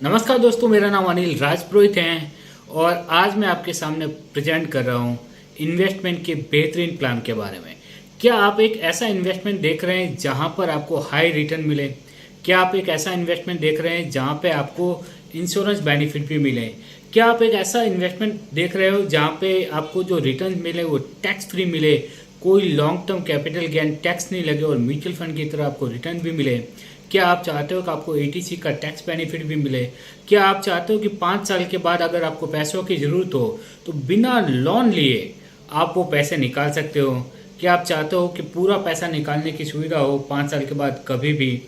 नमस्कार दोस्तों, मेरा नाम अनिल राजपुरोहित है और आज मैं आपके सामने प्रेजेंट कर रहा हूँ इन्वेस्टमेंट के बेहतरीन प्लान के बारे में। क्या आप एक ऐसा इन्वेस्टमेंट देख रहे हैं जहाँ पर आपको हाई रिटर्न मिले? क्या आप एक ऐसा इन्वेस्टमेंट देख रहे हैं जहाँ पे आपको इंश्योरेंस बेनिफिट भी मिले? क्या आप एक ऐसा इन्वेस्टमेंट देख रहे हो जहाँ पे आपको जो रिटर्न मिले वो टैक्स फ्री मिले, कोई long term capital gain tax नहीं लगे और म्यूचुअल फंड की तरह आपको रिटर्न भी मिले? क्या आप चाहते हो कि आपको एटीसी का टैक्स बेनिफिट भी मिले? क्या आप चाहते हो कि 5 साल के बाद अगर आपको पैसों की ज़रूरत हो तो बिना लोन लिए आप वो पैसे निकाल सकते हो? क्या आप चाहते हो कि पूरा पैसा निकालने की सुविधा हो 5 साल के बाद कभी भी?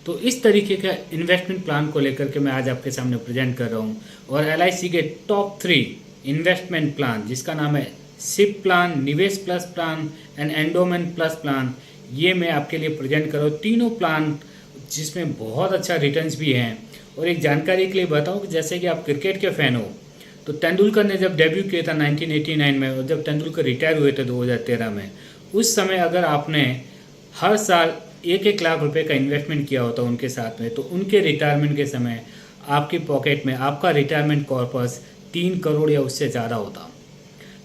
तो इस तरीके का इन्वेस्टमेंट प्लान को लेकर के मैं आज आपके सामने प्रेजेंट कर रहा हूँ। और एलआईसी के टॉप 3 इन्वेस्टमेंट प्लान, जिसका नाम है सिप प्लान, निवेश plus plan and endowment plus plan, ये मैं आपके लिए प्रेजेंट कर रहा हूँ। तीनों प्लान जिसमें बहुत अच्छा रिटर्न्स भी हैं। और एक जानकारी के लिए बताऊं कि जैसे कि आप क्रिकेट के फ़ैन हो तो तेंदुलकर ने जब डेब्यू किया था 1989 में और जब तेंदुलकर रिटायर हुए थे 2013 में, उस समय अगर आपने हर साल 1-1 लाख रुपए का इन्वेस्टमेंट किया होता उनके साथ में, तो उनके रिटायरमेंट के समय आपकी पॉकेट में आपका रिटायरमेंट कॉर्पस 3 करोड़ या उससे ज़्यादा होता।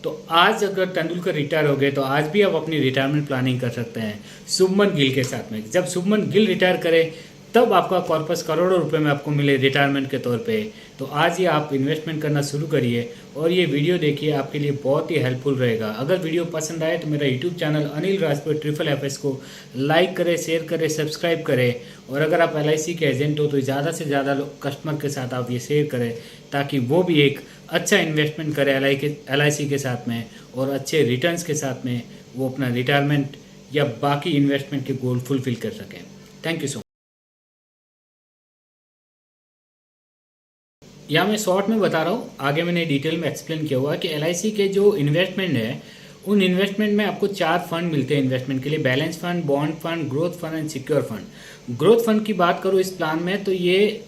तो आज अगर तेंदुलकर रिटायर हो गए तो आज भी आप अपनी रिटायरमेंट प्लानिंग कर सकते हैं शुभमन गिल के साथ में। जब शुभमन गिल रिटायर करे तब आपका कॉर्पस करोड़ों रुपए में आपको मिले रिटायरमेंट के तौर पे। तो आज ही आप इन्वेस्टमेंट करना शुरू करिए और ये वीडियो देखिए, आपके लिए बहुत ही हेल्पफुल रहेगा। अगर वीडियो पसंद आए तो मेरा YouTube channel Anil Rajpur FFS को लाइक करें, शेयर करें, सब्सक्राइब करें। और अगर आप LIC के एजेंट हो तो ज़्यादा से ज़्यादा कस्टमर के साथ आप ये शेयर करें ताकि वो भी एक अच्छा इन्वेस्टमेंट करे LIC के साथ में और अच्छे रिटर्न्स के साथ में वो अपना रिटायरमेंट या बाकी इन्वेस्टमेंट के गोल फुलफिल कर सकें। Thank you so much. यहाँ मैं शॉर्ट में बता रहा हूँ, आगे मैंने डिटेल में एक्सप्लेन किया हुआ है कि LIC के जो इन्वेस्टमेंट है उन इन्वेस्टमेंट में आपको 4 फंड मिलते हैं इन्वेस्टमेंट के लिए: balance fund, bond fund, growth fund and secure fund. Growth fund की बात करूँ इस प्लान में तो ये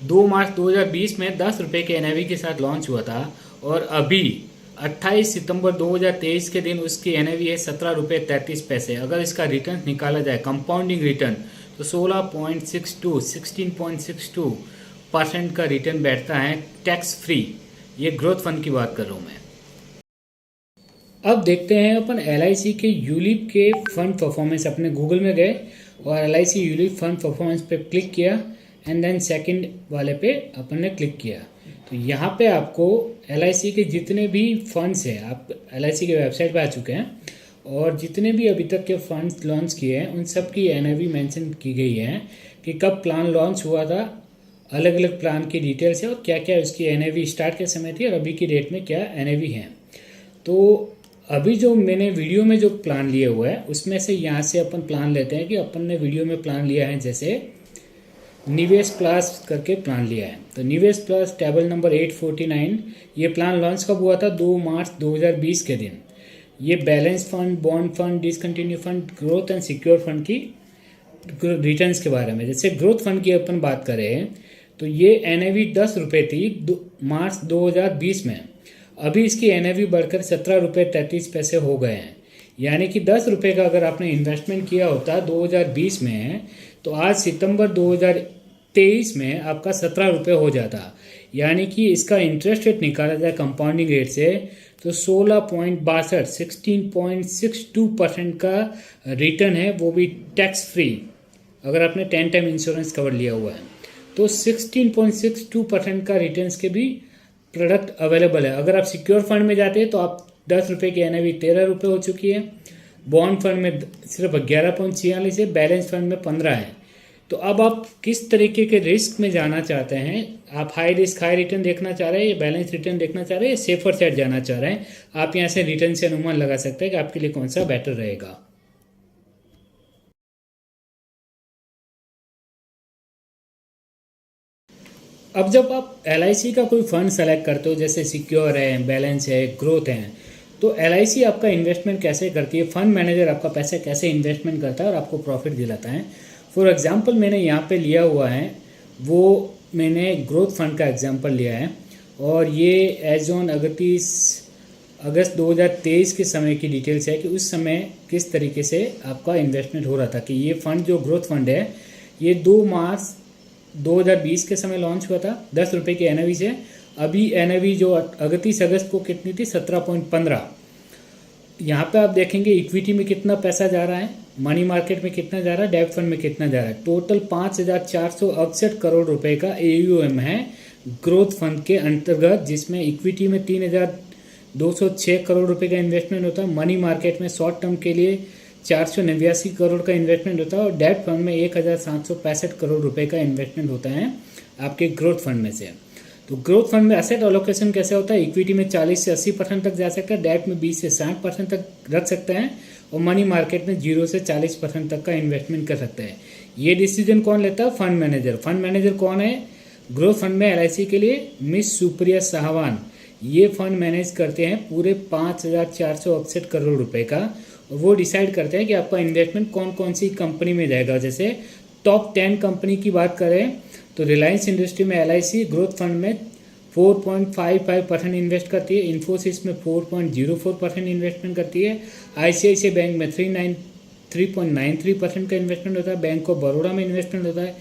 2 मार्च 2020 में 10 रुपये के NAV के साथ लॉन्च हुआ था और अभी 28 सितंबर 2023 के दिन उसकी NAV है 17 रुपये 33 पैसे। अगर इसका रिटर्न निकाला जाए कंपाउंडिंग रिटर्न तो 16.62% का रिटर्न बैठता है टैक्स फ्री। ये ग्रोथ फंड की बात कर रहा हूँ मैं। अब देखते हैं अपन LIC के यूलिप के फंड परफॉर्मेंस। अपने गूगल में गए और LIC यूलिप फंड परफॉर्मेंस पे क्लिक किया एंड देन सेकंड वाले पे अपन ने क्लिक किया। तो यहाँ पे आपको LIC के जितने भी फंड्स हैं, आप LIC के वेबसाइट पे आ चुके हैं और जितने भी अभी तक के फंड्स लॉन्च किए हैं उन सब की NAV मेंशन की गई है कि कब प्लान लॉन्च हुआ था, अलग अलग प्लान की डिटेल्स है और क्या क्या उसकी NAV स्टार्ट के समय थी और अभी की डेट में क्या NAV है। तो अभी जो मैंने वीडियो में जो प्लान लिया हुआ है उसमें से यहाँ से अपन प्लान लेते हैं कि अपन ने वीडियो में प्लान लिया है जैसे निवेश प्लस करके प्लान लिया है। तो निवेश प्लस टेबल नंबर 849, ये प्लान लॉन्च कब हुआ था? 2 मार्च 2020 के दिन। ये balance fund, bond fund, discontinue fund, growth and secure fund की रिटर्न्स के बारे में। जैसे ग्रोथ फंड की अपन बात करें तो ये NAV 10 रुपये थी मार्च 2020 में। अभी इसकी NAV बढ़कर 17 रुपये 33 पैसे हो गए हैं। यानी कि 10 रुपये का अगर आपने इन्वेस्टमेंट किया होता 2020 में तो आज सितंबर 2023 में आपका 17 रुपये हो जाता। यानी कि इसका इंटरेस्ट रेट निकाला जाए कंपाउंडिंग रेट से तो 16.62% का रिटर्न है, वो भी टैक्स फ्री अगर आपने 10 टाइम इंश्योरेंस कवर लिया हुआ है। तो 16.62% का रिटर्न्स के भी प्रोडक्ट अवेलेबल है। अगर आप सिक्योर फंड में जाते हैं तो आप 10 रुपये की NAV 13 रुपये हो चुकी है, बॉन्ड फंड में सिर्फ 11.46 है, बैलेंस फंड में 15 है। तो अब आप किस तरीके के रिस्क में जाना चाहते हैं? आप हाई रिस्क हाई रिटर्न देखना चाह रहे हैं या बैलेंस रिटर्न देखना चाह रहे हैं या सेफर साइड जाना चाह रहे हैं? आप यहाँ से रिटर्न से अनुमान लगा सकते हैं कि आपके लिए कौन सा बेटर रहेगा। अब जब आप LIC का कोई फंड सेलेक्ट करते हो, जैसे सिक्योर है, बैलेंस है, ग्रोथ है, तो LIC आपका इन्वेस्टमेंट कैसे करती है, फंड मैनेजर आपका पैसा कैसे इन्वेस्टमेंट करता है और आपको प्रॉफिट दिलाता है। फॉर एग्जांपल मैंने यहाँ पे लिया हुआ है, वो मैंने ग्रोथ फंड का एग्जांपल लिया है और ये एज ऑन 31 अगस्त 2023 के समय की डिटेल्स है कि उस समय किस तरीके से आपका इन्वेस्टमेंट हो रहा था। कि ये फंड जो ग्रोथ फंड है ये 2 मार्च 2020 के समय लॉन्च हुआ था 10 रुपये की एनएवी से। अभी एनएवी जो 31 अगस्त को कितनी थी, 17.15। यहाँ पे आप देखेंगे इक्विटी में कितना पैसा जा रहा है, मनी मार्केट में कितना जा रहा है, डेब्ट फंड में कितना जा रहा है। टोटल 5,468 करोड़ रुपए का AUM है ग्रोथ फंड के अंतर्गत, जिसमें इक्विटी में 3,206 करोड़ रुपए का इन्वेस्टमेंट होता है, मनी मार्केट में शॉर्ट टर्म के लिए 489 करोड़ का इन्वेस्टमेंट होता है और डेब्ट फंड में 1,765 करोड़ रुपए का इन्वेस्टमेंट होता है आपके ग्रोथ फंड में से। तो ग्रोथ फंड में एसेट एलोकेशन कैसे होता है, इक्विटी में 40 से 80% तक जा सकता है, डेब्ट में 20 से 60% तक रख सकते हैं और मनी मार्केट में 0 से 40% तक का इन्वेस्टमेंट कर सकते हैं। ये डिसीजन कौन लेता है, फंड मैनेजर। फंड मैनेजर कौन है ग्रोथ फंड में LIC के लिए, मिस सुप्रिया साहवान। ये फंड मैनेज करते हैं पूरे 5,468 करोड़ रुपए का और वो डिसाइड करते हैं कि आपका इन्वेस्टमेंट कौन कौन सी कंपनी में जाएगा। जैसे टॉप 10 कंपनी की बात करें तो रिलायंस इंडस्ट्री में LIC ग्रोथ फंड में 4.55% इन्वेस्ट करती है, इन्फोसिस में 4.04% इन्वेस्टमेंट करती है, ICICI बैंक में 3.93% का इन्वेस्टमेंट होता है, बैंक ऑफ बड़ौदा में इन्वेस्टमेंट होता है,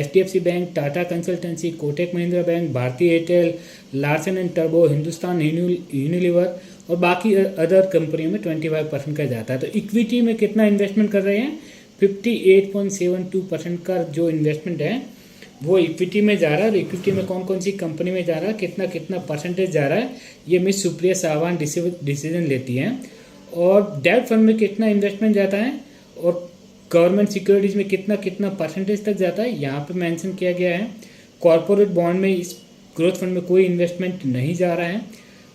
HDFC bank, Tata consultancy, Kotak Mahindra bank, Bharti Airtel, Larsen and Turbo, Hindustan Unilever और बाकी अदर कंपनियों में 25% का जाता है। तो इक्विटी में कितना इन्वेस्टमेंट कर रहे हैं, 58.72% का जो इन्वेस्टमेंट है वो इक्विटी में जा रहा है। और इक्विटी में कौन कौन सी कंपनी में जा रहा है, कितना कितना परसेंटेज जा रहा है, ये मिस सुप्रिया साहवान डिसीजन लेती हैं। और डेब्ट फंड में कितना इन्वेस्टमेंट जाता है और गवर्नमेंट सिक्योरिटीज़ में कितना कितना परसेंटेज तक जाता है, यहाँ पे मेंशन किया गया है। कॉरपोरेट बॉन्ड में इस ग्रोथ फंड में कोई इन्वेस्टमेंट नहीं जा रहा है,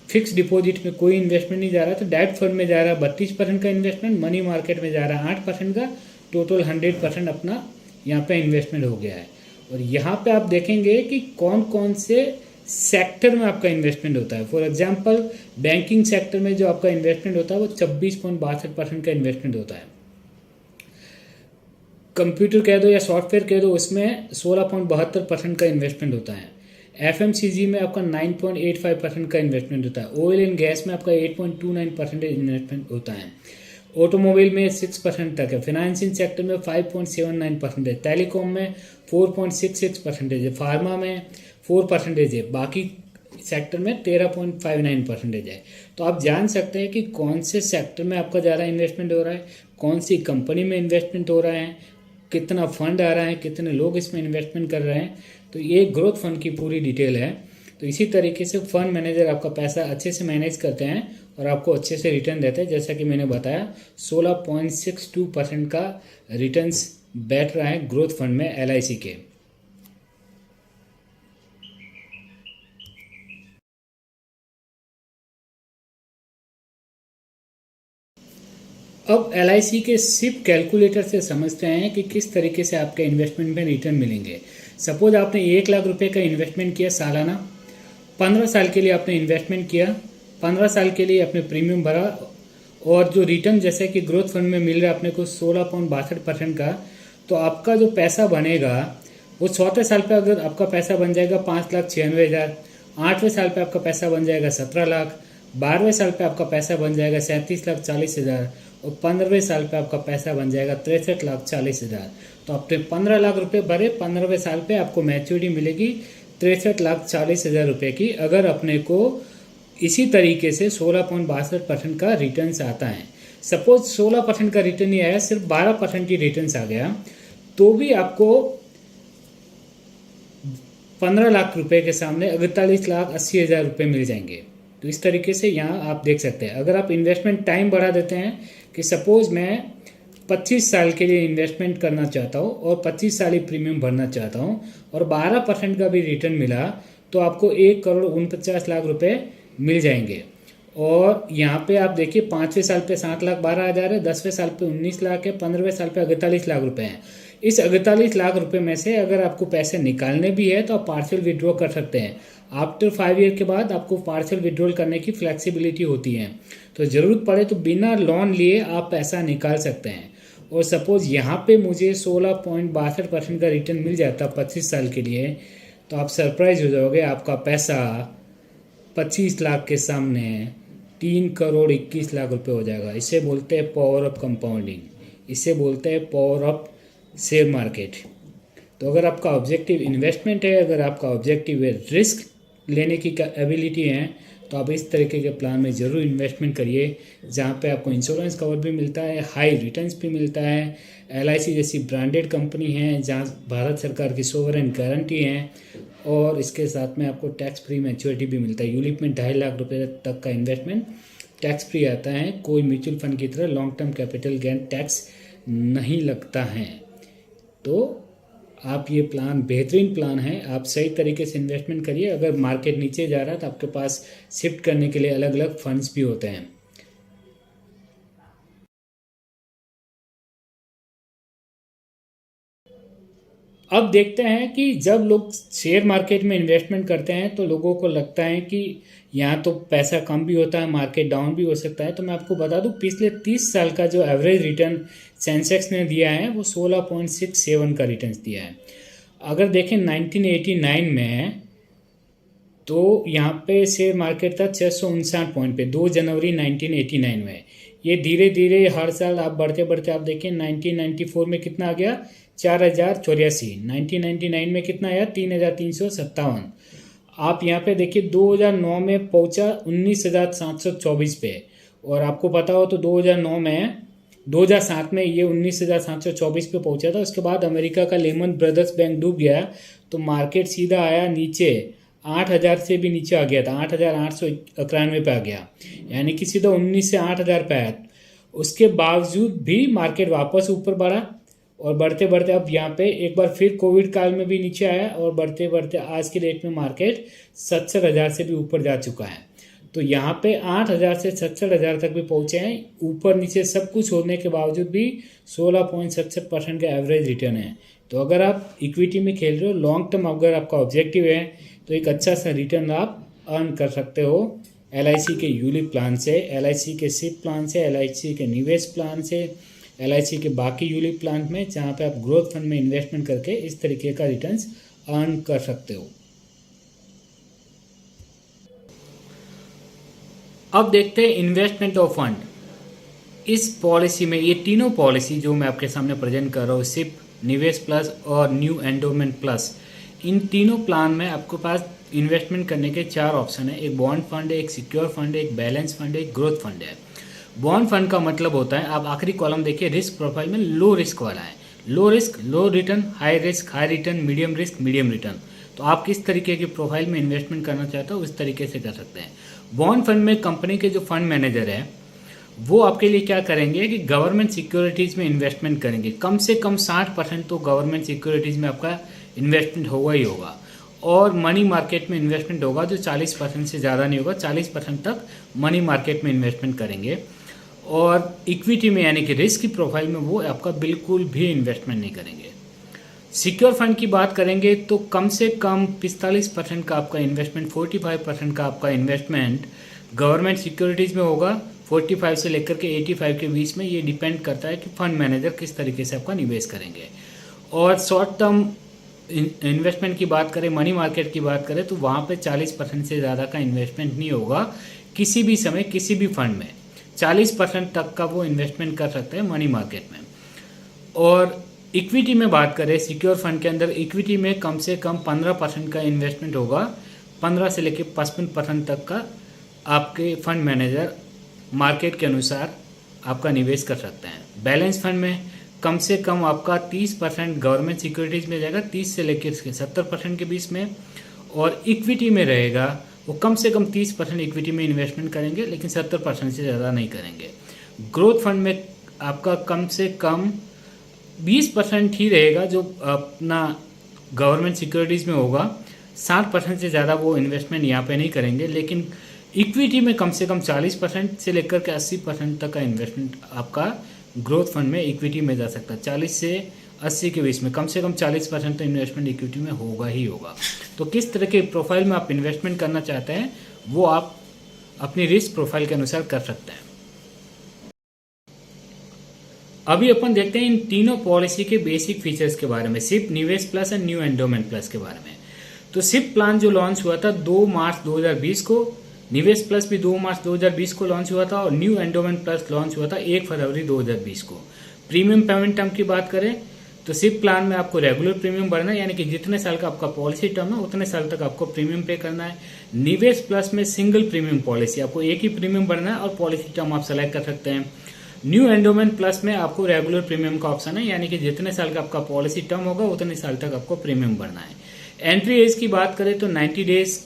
फिक्स डिपॉजिट में कोई इन्वेस्टमेंट नहीं जा रहा। तो डेब्ट फंड में जा रहा है 32% का इन्वेस्टमेंट, मनी मार्केट में जा रहा है 8% का, टोटल 100% अपना यहाँ पे इन्वेस्टमेंट हो गया है। और यहाँ पे आप देखेंगे कि कौन कौन से सेक्टर में आपका इन्वेस्टमेंट होता है। फॉर एग्जांपल बैंकिंग सेक्टर में जो आपका इन्वेस्टमेंट होता है वो 26.62% का इन्वेस्टमेंट होता है। कंप्यूटर कह दो या सॉफ्टवेयर कह दो, उसमें 16.72% का इन्वेस्टमेंट होता है। FMCG में आपका 9.85% का इन्वेस्टमेंट होता है। ऑयल एंड गैस में आपका 8.29% इन्वेस्टमेंट होता है। ऑटोमोबाइल में 6% तक है। फाइनेंशियल सेक्टर में 5.79% है। टेलीकॉम में 4.66% है। फार्मा में 4% है। बाकी सेक्टर में 13.59% है। तो आप जान सकते हैं कि कौन से सेक्टर में आपका ज़्यादा इन्वेस्टमेंट हो रहा है, कौन सी कंपनी में इन्वेस्टमेंट हो रहा है, कितना फंड आ रहा है, कितने लोग इसमें इन्वेस्टमेंट कर रहे हैं। तो ये ग्रोथ फंड की पूरी डिटेल है। तो इसी तरीके से फंड मैनेजर आपका पैसा अच्छे से मैनेज करते हैं और आपको अच्छे से रिटर्न देते हैं। जैसा कि मैंने बताया 16.62% का रिटर्न्स बैठ रहा है ग्रोथ फंड में LIC के। अब LIC के सिप कैलकुलेटर से समझते हैं कि किस तरीके से आपके इन्वेस्टमेंट में रिटर्न मिलेंगे। सपोज आपने 1 लाख रुपए का इन्वेस्टमेंट किया सालाना, 15 साल के लिए आपने इन्वेस्टमेंट किया, 15 साल के लिए आपने प्रीमियम भरा और जो रिटर्न जैसे कि ग्रोथ फंड में मिल रहा है अपने को 16.62% का, तो आपका जो पैसा बनेगा वो 4वें साल पे अगर आपका पैसा बन जाएगा 5,96,000, 8वें साल पे आपका पैसा बन जाएगा 17 लाख, 12वें साल पे आपका पैसा बन जाएगा 37,40,000 और 15वें साल पे आपका पैसा बन जाएगा 63,40,000। तो आपने 15 लाख रुपए भरे, 15वें साल पे आपको मैच्योरिटी मिलेगी 63,40,000 रुपये की, अगर अपने को इसी तरीके से 16.62% का रिटर्न्स आता है। सपोज 16% का रिटर्न नहीं आया, सिर्फ 12% की रिटर्न्स आ गया, तो भी आपको 15 लाख रुपए के सामने 48,80,000 रुपये मिल जाएंगे। तो इस तरीके से यहाँ आप देख सकते हैं। अगर आप इन्वेस्टमेंट टाइम बढ़ा देते हैं कि सपोज मैं 25 साल के लिए इन्वेस्टमेंट करना चाहता हूँ और 25 साल ही प्रीमियम भरना चाहता हूँ और 12% का भी रिटर्न मिला, तो आपको 1,49,00,000 रुपये मिल जाएंगे। और यहाँ पे आप देखिए 5वें साल पे 7,12,000 है, 10वें साल पे 19 लाख है, 15वें साल पे 48 लाख रुपए हैं। इस 48 लाख रुपए में से अगर आपको पैसे निकालने भी है तो आप पार्शियल विड्रॉ कर सकते हैं। आफ्टर 5 ईयर के बाद आपको पार्शियल विड्रॉल करने की फ्लेक्सिबिलिटी होती है, तो ज़रूरत पड़े तो बिना लोन लिए आप पैसा निकाल सकते हैं। और सपोज यहाँ पे मुझे 16.62% का रिटर्न मिल जाता 25 साल के लिए, तो आप सरप्राइज हो जाओगे, आपका पैसा 25 लाख के सामने 3,21,00,000 रुपये हो जाएगा। इसे बोलते हैं पावर ऑफ कंपाउंडिंग, इसे बोलते हैं पावर ऑफ शेयर मार्केट। तो अगर आपका ऑब्जेक्टिव इन्वेस्टमेंट है, अगर आपका ऑब्जेक्टिव है रिस्क लेने की एबिलिटी है, तो आप इस तरीके के प्लान में ज़रूर इन्वेस्टमेंट करिए, जहाँ पे आपको इंश्योरेंस कवर भी मिलता है, हाई रिटर्न्स भी मिलता है, LIC जैसी ब्रांडेड कंपनी है जहाँ भारत सरकार की सोवरेन गारंटी है, और इसके साथ में आपको टैक्स फ्री मैच्योरिटी भी मिलता है। यूलिप में 2.5 लाख रुपये तक का इन्वेस्टमेंट टैक्स फ्री आता है। कोई म्यूचुअल फंड की तरह long term capital gain tax नहीं लगता है। तो आप ये प्लान बेहतरीन प्लान है, आप सही तरीके से इन्वेस्टमेंट करिए। अगर मार्केट नीचे जा रहा है तो आपके पास शिफ्ट करने के लिए अलग अलग फंड्स भी होते हैं। अब देखते हैं कि जब लोग शेयर मार्केट में इन्वेस्टमेंट करते हैं तो लोगों को लगता है कि यहाँ तो पैसा कम भी होता है, मार्केट डाउन भी हो सकता है। तो मैं आपको बता दूं, पिछले 30 साल का जो एवरेज रिटर्न सेंसेक्स ने दिया है वो 16.67 का रिटर्न दिया है। अगर देखें 1989 में, तो यहाँ पे शेयर मार्केट था 659 पॉइंट पे 2 जनवरी 1989 में। ये धीरे धीरे हर साल आप बढ़ते बढ़ते आप देखें 1994 में कितना आ गया, 4084। 1999 में कितना आया, 3357। आप यहाँ पे देखिए 2009 में पहुँचा 19,724 पे। और आपको पता हो तो 2007 में ये 19,724 पे पहुँचा था। उसके बाद अमेरिका का लेमन ब्रदर्स बैंक डूब गया तो मार्केट सीधा आया नीचे, 8,000 से भी नीचे आ गया था, 8,891 पे आ गया, यानी कि सीधा 19 से 8,000 पे आया। उसके बावजूद भी मार्केट वापस ऊपर बढ़ा और बढ़ते बढ़ते अब यहाँ पे एक बार फिर कोविड काल में भी नीचे आया और बढ़ते बढ़ते आज के डेट में मार्केट 67,000 से भी ऊपर जा चुका है। तो यहाँ पे 8,000 से 67,000 तक भी पहुँचे हैं। ऊपर नीचे सब कुछ होने के बावजूद भी 16.67% का एवरेज रिटर्न है। तो अगर आप इक्विटी में खेल रहे हो, लॉन्ग टर्म अगर आपका ऑब्जेक्टिव है, तो एक अच्छा सा रिटर्न आप अर्न कर सकते हो LIC के यूलिप प्लान से, LIC के सिप प्लान से, LIC के निवेश प्लान से, LIC के बाकी यूलिप प्लान में, जहाँ पे आप ग्रोथ फंड में इन्वेस्टमेंट करके इस तरीके का रिटर्न्स अर्न कर सकते हो। अब देखते हैं इन्वेस्टमेंट ऑफ फंड। इस पॉलिसी में ये तीनों पॉलिसी जो मैं आपके सामने प्रेजेंट कर रहा हूँ, सिप, निवेश प्लस और न्यू एंडोमेंट प्लस, इन तीनों प्लान में आपके पास इन्वेस्टमेंट करने के 4 ऑप्शन है। एक बॉन्ड फंड है, एक सिक्योर फंड है, एक बैलेंस फंड है, एक ग्रोथ फंड है। बॉन्ड फंड का मतलब होता है, आप आखिरी कॉलम देखिए, रिस्क प्रोफाइल में लो रिस्क वाला है। Low risk low return, high risk high return, medium risk medium return. तो आप किस तरीके की प्रोफाइल में इन्वेस्टमेंट करना चाहते हो उस तरीके से कर सकते हैं। बॉन्ड फंड में कंपनी के जो फंड मैनेजर है वो आपके लिए क्या करेंगे कि गवर्नमेंट सिक्योरिटीज़ में इन्वेस्टमेंट करेंगे। कम से कम 60% तो गवर्नमेंट सिक्योरिटीज़ में आपका इन्वेस्टमेंट होगा ही होगा, और मनी मार्केट में इन्वेस्टमेंट होगा जो 40% से ज़्यादा नहीं होगा, 40% तक मनी मार्केट में इन्वेस्टमेंट करेंगे। और इक्विटी में यानी कि रिस्क की प्रोफाइल में वो आपका बिल्कुल भी इन्वेस्टमेंट नहीं करेंगे। सिक्योर फंड की बात करेंगे तो कम से कम 45% का आपका इन्वेस्टमेंट, 45% का आपका इन्वेस्टमेंट गवर्नमेंट सिक्योरिटीज़ में होगा। 45 से लेकर के 85 के बीच में, ये डिपेंड करता है कि फंड मैनेजर किस तरीके से आपका निवेश करेंगे। और शॉर्ट टर्म इन्वेस्टमेंट की बात करें, मनी मार्केट की बात करें, तो वहाँ पे 40% से ज़्यादा का इन्वेस्टमेंट नहीं होगा किसी भी समय किसी भी फंड में। 40% तक का वो इन्वेस्टमेंट कर सकते हैं मनी मार्केट में। और इक्विटी में बात करें, सिक्योर फंड के अंदर इक्विटी में कम से कम 15% का इन्वेस्टमेंट होगा। 15 से लेकर 55% तक का आपके फंड मैनेजर मार्केट के अनुसार आपका निवेश कर सकते हैं। बैलेंस फंड में कम से कम आपका 30% गवर्नमेंट सिक्योरिटीज़ में जाएगा, 30 से लेकर 70% के बीच में। और इक्विटी में रहेगा वो कम से कम 30% इक्विटी में इन्वेस्टमेंट करेंगे, लेकिन 70% से ज़्यादा नहीं करेंगे। ग्रोथ फंड में आपका कम से कम 20% ही रहेगा जो अपना गवर्नमेंट सिक्योरिटीज़ में होगा, 60% से ज़्यादा वो इन्वेस्टमेंट यहाँ पे नहीं करेंगे। लेकिन इक्विटी में कम से कम 40% से लेकर के 80% तक का इन्वेस्टमेंट आपका ग्रोथ फंड में इक्विटी में जा सकता है। 40 से 80 के बीच में कम से कम 40% तो इन्वेस्टमेंट इक्विटी में होगा ही होगा। तो किस तरह के प्रोफाइल में आप इन्वेस्टमेंट करना चाहते हैं वो आप अपनी रिस्क प्रोफाइल के अनुसार कर सकते हैं। अभी अपन देखते हैं इन तीनों पॉलिसी के बेसिक फीचर्स के बारे में, सिप, निवेश प्लस और न्यू एंडोमेंट प्लस के बारे में। तो सिप प्लान जो लॉन्च हुआ था 2 मार्च 2020 को, निवेश प्लस भी 2 मार्च 2020 को लॉन्च हुआ था, और न्यू एंडोमेंट प्लस लॉन्च हुआ था 1 फरवरी 2020 को। प्रीमियम पेमेंट टर्म की बात करें तो सिप प्लान में आपको रेगुलर प्रीमियम भरना है, यानी कि जितने साल का आपका पॉलिसी टर्म है उतने साल तक आपको प्रीमियम पे करना है। निवेश प्लस में सिंगल प्रीमियम पॉलिसी, आपको एक ही प्रीमियम भरना है और पॉलिसी टर्म आप सेलेक्ट कर सकते हैं। न्यू एंडोमेंट प्लस में आपको रेगुलर प्रीमियम का ऑप्शन है, यानी कि जितने साल का आपका पॉलिसी टर्म होगा उतने साल तक आपको प्रीमियम भरना है। एंट्री एज की बात करें तो 90 डेज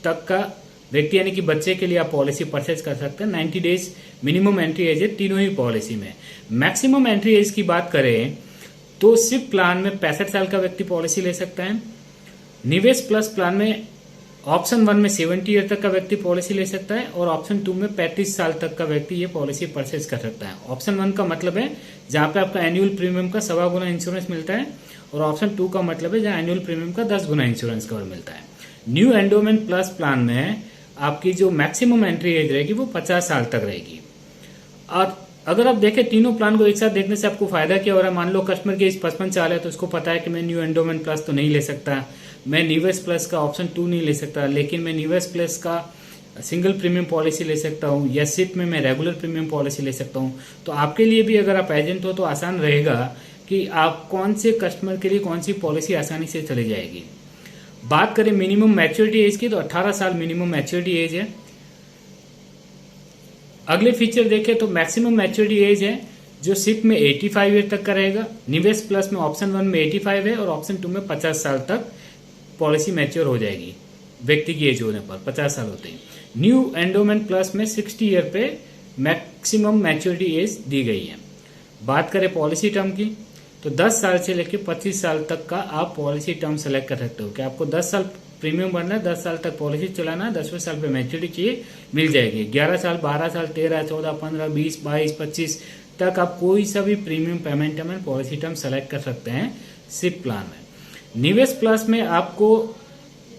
तक का व्यक्ति यानी कि बच्चे के लिए आप पॉलिसी परचेज कर सकते हैं। 90 डेज मिनिमम एंट्री एज है तीनों ही पॉलिसी में। मैक्सिमम एंट्री एज की बात करें तो सिप प्लान में 65 साल का व्यक्ति पॉलिसी ले सकता है। निवेश प्लस प्लान में ऑप्शन 1 में 70 ईयर तक का व्यक्ति पॉलिसी ले सकता है और ऑप्शन 2 में 35 साल तक का व्यक्ति ये पॉलिसी परचेज कर सकता है। ऑप्शन 1 का मतलब है जहां पे आपका एनुअल प्रीमियम का 1.25 गुना इंश्योरेंस मिलता है और ऑप्शन 2 का मतलब है जहां एनुअल प्रीमियम का 10 गुना इंश्योरेंस कवर मिलता है। न्यू एंडोमेंट प्लस प्लान में आपकी जो मैक्सिमम एंट्री एज रहेगी वो 50 साल तक रहेगी। और अगर आप देखें तीनों प्लान को एक साथ देखने से आपको फायदा क्या हो रहा है, मान लो कस्टमर की एज 55 साल है तो उसको पता है कि मैं न्यू एंडोमेंट प्लस तो नहीं ले सकता, मैं निवेश प्लस का ऑप्शन 2 नहीं ले सकता, लेकिन मैं निवेश प्लस का सिंगल प्रीमियम पॉलिसी ले सकता हूँ या सिप में मैं रेगुलर प्रीमियम पॉलिसी ले सकता हूँ। तो आपके लिए भी अगर आप एजेंट हो तो आसान रहेगा कि आप कौन से कस्टमर के लिए कौन सी पॉलिसी आसानी से चली जाएगी। बात करें मिनिमम मैच्योरिटी एज की तो 18 साल मिनिमम मैच्योरिटी एज है। अगले फीचर देखें तो मैक्सिमम मैच्योरिटी एज है जो सिप में 85 ईयर तक का रहेगा। निवेश प्लस में ऑप्शन 1 में 85 है और ऑप्शन 2 में 50 साल तक पॉलिसी मैच्योर हो जाएगी व्यक्ति की एज होने पर, 50 साल होते ही। न्यू एंडोमेंट प्लस में 60 ईयर पे मैक्सिमम मैच्योरिटी एज दी गई है। बात करें पॉलिसी टर्म की तो 10 साल से लेकर 25 साल तक का आप पॉलिसी टर्म सेलेक्ट कर सकते हो कि आपको 10 साल प्रीमियम भरना है, 10 साल तक पॉलिसी चलाना है, 10वें साल पे मैच्योरिटी चाहिए, मिल जाएगी। 11 साल, 12 साल, 13, 14, 15, 20, 22, 25 तक आप कोई सा भी premium payment term and policy term select कर सकते हैं सिप प्लान में। निवेश प्लस में आपको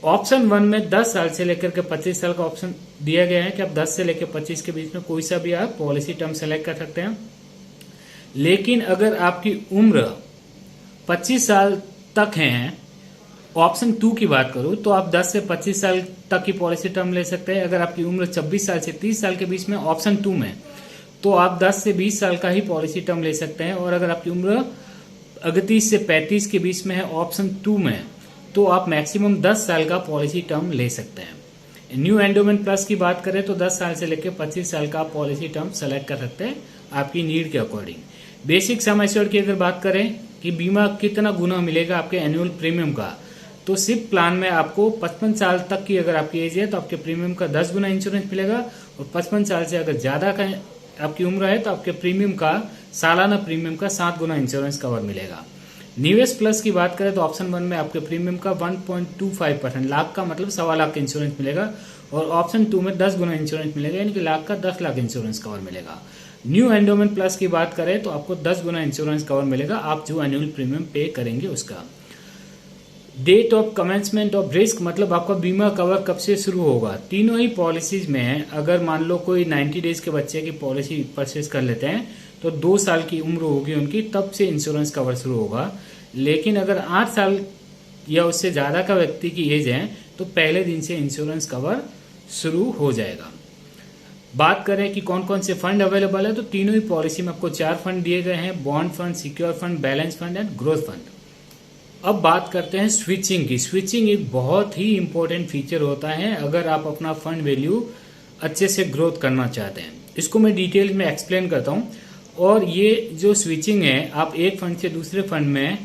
ऑप्शन 1 में 10 साल से लेकर के 25 साल का ऑप्शन दिया गया है कि आप 10 से लेकर 25 के बीच में कोई सा भी आप पॉलिसी टर्म सेलेक्ट कर सकते हैं। लेकिन अगर आपकी उम्र 25 साल तक है, ऑप्शन 2 की बात करूं तो आप 10 से 25 साल तक की पॉलिसी टर्म ले सकते हैं। अगर आपकी उम्र 26 साल से 30 साल के बीच में ऑप्शन 2 में तो आप 10 से 20 साल का ही पॉलिसी टर्म ले सकते हैं। और अगर आपकी उम्र 31 से 35 के बीच में है ऑप्शन 2 में तो आप मैक्सिमम 10 साल का पॉलिसी टर्म ले सकते हैं। न्यू एंडोमेंट प्लस की बात करें तो 10 साल से लेकर 25 साल का पॉलिसी टर्म सेलेक्ट कर सकते हैं आपकी नीड के अकॉर्डिंग। बेसिक सम एश्योर्ड की अगर बात करें कि बीमा कितना गुना मिलेगा आपके एनुअल प्रीमियम का, तो सिप प्लान में आपको 55 साल तक की अगर आपकी एज है तो आपके प्रीमियम का 10 गुना इंश्योरेंस मिलेगा और 55 साल से अगर ज्यादा का आपकी उम्र है तो आपके प्रीमियम का सालाना प्रीमियम का 7 गुना इंश्योरेंस कवर मिलेगा। निवेश प्लस की बात करें तो ऑप्शन 1 में आपके प्रीमियम का 1.25%, लाख का मतलब 1.25 लाख का इंश्योरेंस मिलेगा और ऑप्शन 2 में 10 गुना इंश्योरेंस मिलेगा, यानी कि लाख का 10 लाख इंश्योरेंस कवर मिलेगा। न्यू एंडोमेंट प्लस की बात करें तो आपको 10 गुना इंश्योरेंस कवर मिलेगा आप जो एनुअल प्रीमियम पे करेंगे उसका। Date of commencement of risk मतलब आपका बीमा कवर कब से शुरू होगा। तीनों ही पॉलिसीज में अगर मान लो कोई 90 डेज के बच्चे की पॉलिसी परचेज कर लेते हैं तो 2 साल की उम्र होगी उनकी, तब से इंश्योरेंस कवर शुरू होगा। लेकिन अगर 8 साल या उससे ज़्यादा का व्यक्ति की एज है तो पहले दिन से इंश्योरेंस कवर शुरू हो जाएगा। बात करें कि कौन कौन से फंड अवेलेबल है तो तीनों ही पॉलिसी में आपको 4 फंड दिए गए हैं, bond fund, secure fund, balance fund and growth fund. अब बात करते हैं स्विचिंग की। स्विचिंग एक बहुत ही इंपॉर्टेंट फीचर होता है अगर आप अपना फंड वैल्यू अच्छे से ग्रोथ करना चाहते हैं। इसको मैं डिटेल में एक्सप्लेन करता हूं। और ये जो स्विचिंग है आप एक फंड से दूसरे फंड में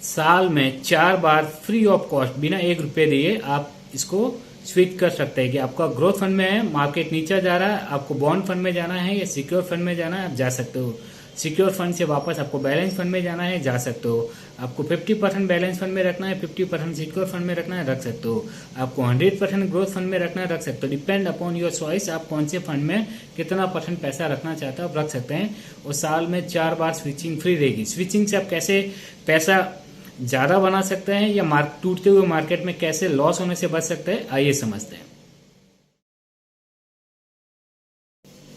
साल में 4 बार फ्री ऑफ कॉस्ट बिना 1 रुपये दिए आप इसको स्विच कर सकते हैं कि आपका ग्रोथ फंड में है, मार्केट नीचे जा रहा है, आपको बॉन्ड फंड में जाना है या सिक्योर फंड में जाना है, आप जा सकते हो। सिक्योर फंड से वापस आपको बैलेंस फंड में जाना है, जा सकते हो। आपको 50% बैलेंस फंड में रखना है, 50% सिक्योर फंड में रखना है, रख सकते हो। आपको 100% ग्रोथ फंड में रखना है, रख सकते हो। डिपेंड अपॉन योर चॉइस, आप कौन से फंड में कितना % पैसा रखना चाहते हो आप रख सकते हैं। और साल में 4 बार स्विचिंग फ्री रहेगी। स्विचिंग से आप कैसे पैसा ज्यादा बना सकते हैं या टूटते हुए मार्केट में कैसे लॉस होने से बच सकते हैं, आइए समझते हैं।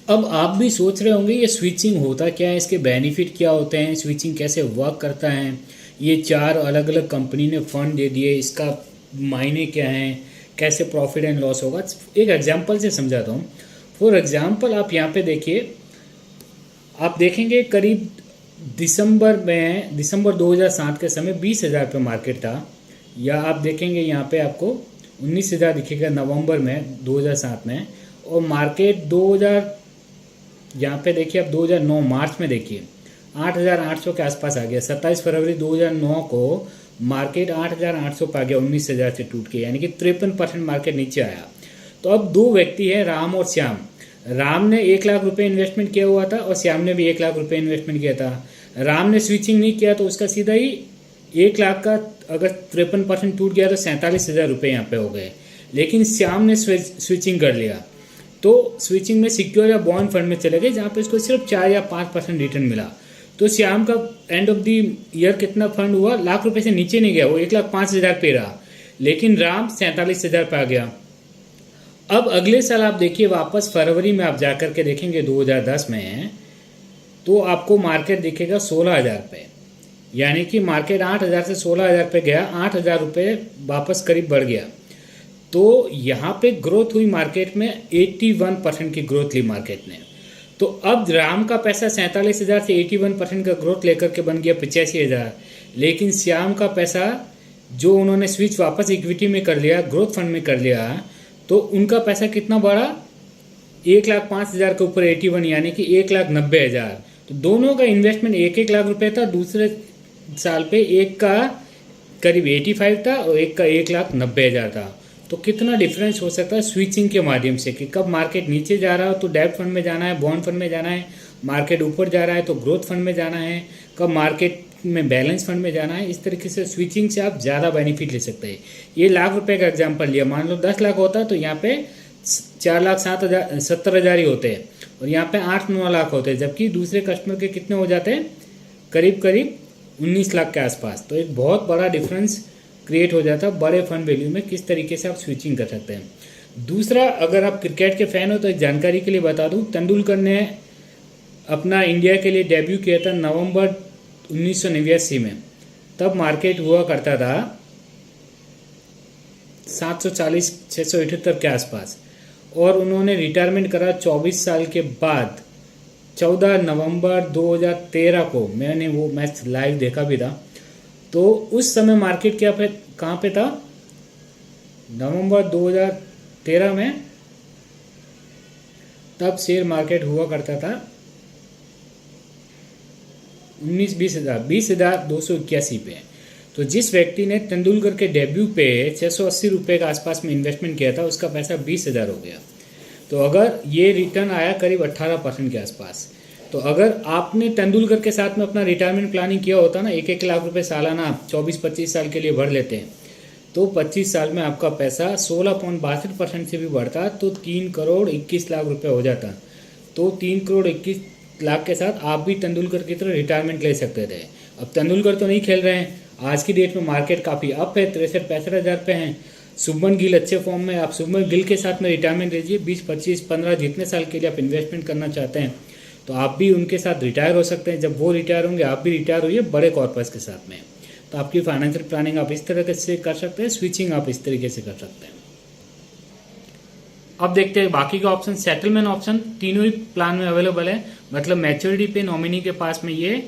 अब आप भी सोच रहे होंगे ये स्विचिंग होता क्या है, इसके बेनिफिट क्या होते हैं, स्विचिंग कैसे वर्क करता है, ये 4 अलग अलग कंपनी ने फंड दे दिए, इसका मायने क्या है, कैसे प्रॉफिट एंड लॉस होगा। एक एग्जांपल से समझाता हूँ। फॉर एग्जांपल आप यहाँ पे देखिए, आप देखेंगे करीब दिसंबर 2007 के समय 20,000 पे मार्केट था, या आप देखेंगे यहाँ पे आपको 19,000 दिखेगा नवंबर में 2007 में। और मार्केट 2000 यहाँ पे देखिए आप 2009 मार्च में देखिए 8,800 के आसपास आ गया। 27 फरवरी 2009 को मार्केट 8,800 पे आ गया 19,000 से टूट के, यानी कि 53% मार्केट नीचे आया। तो अब दो व्यक्ति हैं, राम और श्याम। राम ने 1 लाख रुपए इन्वेस्टमेंट किया हुआ था और श्याम ने भी 1 लाख रुपए इन्वेस्टमेंट किया था। राम ने स्विचिंग नहीं किया तो उसका सीधा ही 1 लाख का अगर 53% टूट गया तो 47,000 रुपये यहाँ पे हो गए। लेकिन श्याम ने स्विचिंग कर लिया तो स्विचिंग में सिक्योर या बॉन्ड फंड में चले गए, जहाँ पे उसको सिर्फ 4 या 5% रिटर्न मिला। तो श्याम का एंड ऑफ द ईयर कितना फंड हुआ, लाख रुपए से नीचे नहीं गया, वो 1,05,000 पे रहा। लेकिन राम 47,000 पे आ गया। अब अगले साल आप देखिए वापस फरवरी में आप जाकर के देखेंगे 2010 में, तो आपको मार्केट दिखेगा 16,000 पे, यानी कि मार्केट 8,000 से 16,000 पे गया, 8,000 रुपये वापस करीब बढ़ गया। तो यहाँ पे ग्रोथ हुई मार्केट में 81% की ग्रोथ ली मार्केट ने। तो अब राम का पैसा 47,000 से 81% का ग्रोथ लेकर के बन गया 85,000। लेकिन श्याम का पैसा जो उन्होंने स्विच वापस इक्विटी में कर लिया, ग्रोथ फंड में कर लिया, तो उनका पैसा कितना बढ़ा, 1,05,000 के ऊपर 81, यानी कि 1,90,000। तो दोनों का इन्वेस्टमेंट 1-1 लाख रुपए था। दूसरे साल पे एक का करीब 85 था और एक का 1,90,000 था। तो कितना डिफरेंस हो सकता है स्विचिंग के माध्यम से, कि कब मार्केट नीचे जा रहा हो तो डेब्ट फंड में जाना है, बॉन्ड फंड में जाना है, मार्केट ऊपर जा रहा है तो ग्रोथ फंड में जाना है, कब मार्केट में बैलेंस फंड में जाना है। इस तरीके से स्विचिंग से आप ज़्यादा बेनिफिट ले सकते हैं। ये लाख रुपए का एग्जाम्पल लिया, मान लो 10 लाख होता है तो यहाँ पे 4,70,000 ही होते हैं और यहाँ पे 8-9 लाख होते हैं, जबकि दूसरे कस्टमर के कितने हो जाते हैं, करीब करीब 19 लाख के आसपास। तो एक बहुत बड़ा डिफरेंस क्रिएट हो जाता है बड़े फंड वैल्यू में, किस तरीके से आप स्विचिंग कर सकते हैं। दूसरा, अगर आप क्रिकेट के फैन हो तो एक जानकारी के लिए बता दूं, तेंदुलकर ने अपना इंडिया के लिए डेब्यू किया था नवंबर 1989 में। तब मार्केट हुआ करता था 740-678 के आसपास, और उन्होंने रिटायरमेंट करा 24 साल के बाद 14 नवंबर 2013 को। मैंने वो मैच लाइव देखा भी था। तो उस समय मार्केट क्या पे कहाँ पे था, नवंबर 2013 में, तब शेयर मार्केट हुआ करता था 20,281 पे। तो जिस व्यक्ति ने तेंदुलकर के डेब्यू पे 680 रुपये के आसपास में इन्वेस्टमेंट किया था, उसका पैसा 20,000 हो गया। तो अगर ये रिटर्न आया करीब 18% के आसपास। तो अगर आपने तेंदुलकर के साथ में अपना रिटायरमेंट प्लानिंग किया होता ना, 1-1 लाख रुपए सालाना 24-25 साल के लिए भर लेते हैं, तो 25 साल में आपका पैसा 16.62% से भी बढ़ता, तो 3,21,00,000 रुपये हो जाता। तो 3,21,00,000 के साथ आप भी तेंदुलकर की तरह रिटायरमेंट ले सकते थे। अब तेंदुलकर तो नहीं खेल रहे हैं, आज की डेट में मार्केट काफ़ी अप है, 63-65 पे हैं। शुभमन गिल अच्छे फॉर्म में, आप शुभमन गिल के साथ में रिटायरमेंट लीजिए। 20-25-15 जितने साल के लिए आप इन्वेस्टमेंट करना चाहते हैं, तो आप भी उनके साथ रिटायर हो सकते हैं। जब वो रिटायर होंगे आप भी रिटायर होइए बड़े कॉर्पस के साथ में। तो आपकी फाइनेंशियल प्लानिंग आप इस तरह से कर सकते हैं, स्विचिंग आप इस तरीके से कर सकते हैं। अब देखते हैं बाकी के ऑप्शन। सेटलमेंट ऑप्शन तीनों ही प्लान में अवेलेबल है, मतलब मैच्योरिटी पे नॉमिनी के पास में ये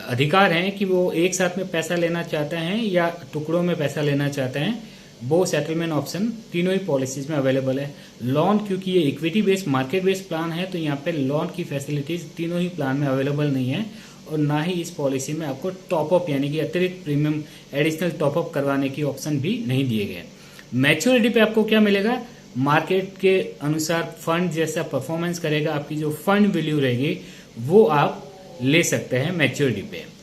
अधिकार है कि वो एक साथ में पैसा लेना चाहते हैं या टुकड़ों में पैसा लेना चाहते हैं। वो सेटलमेंट ऑप्शन तीनों ही पॉलिसीज में अवेलेबल है। लोन, क्योंकि ये equity based market based plan है, तो यहाँ पे लोन की फैसिलिटीज तीनों ही प्लान में अवेलेबल नहीं है, और ना ही इस पॉलिसी में आपको टॉपअप यानी कि अतिरिक्त प्रीमियम एडिशनल टॉपअप करवाने की ऑप्शन भी नहीं दिए गए। मैच्योरिटी पे आपको क्या मिलेगा, मार्केट के अनुसार फंड जैसा परफॉर्मेंस करेगा, आपकी जो फंड वैल्यू रहेगी वो आप ले सकते हैं मैच्योरिटी पे।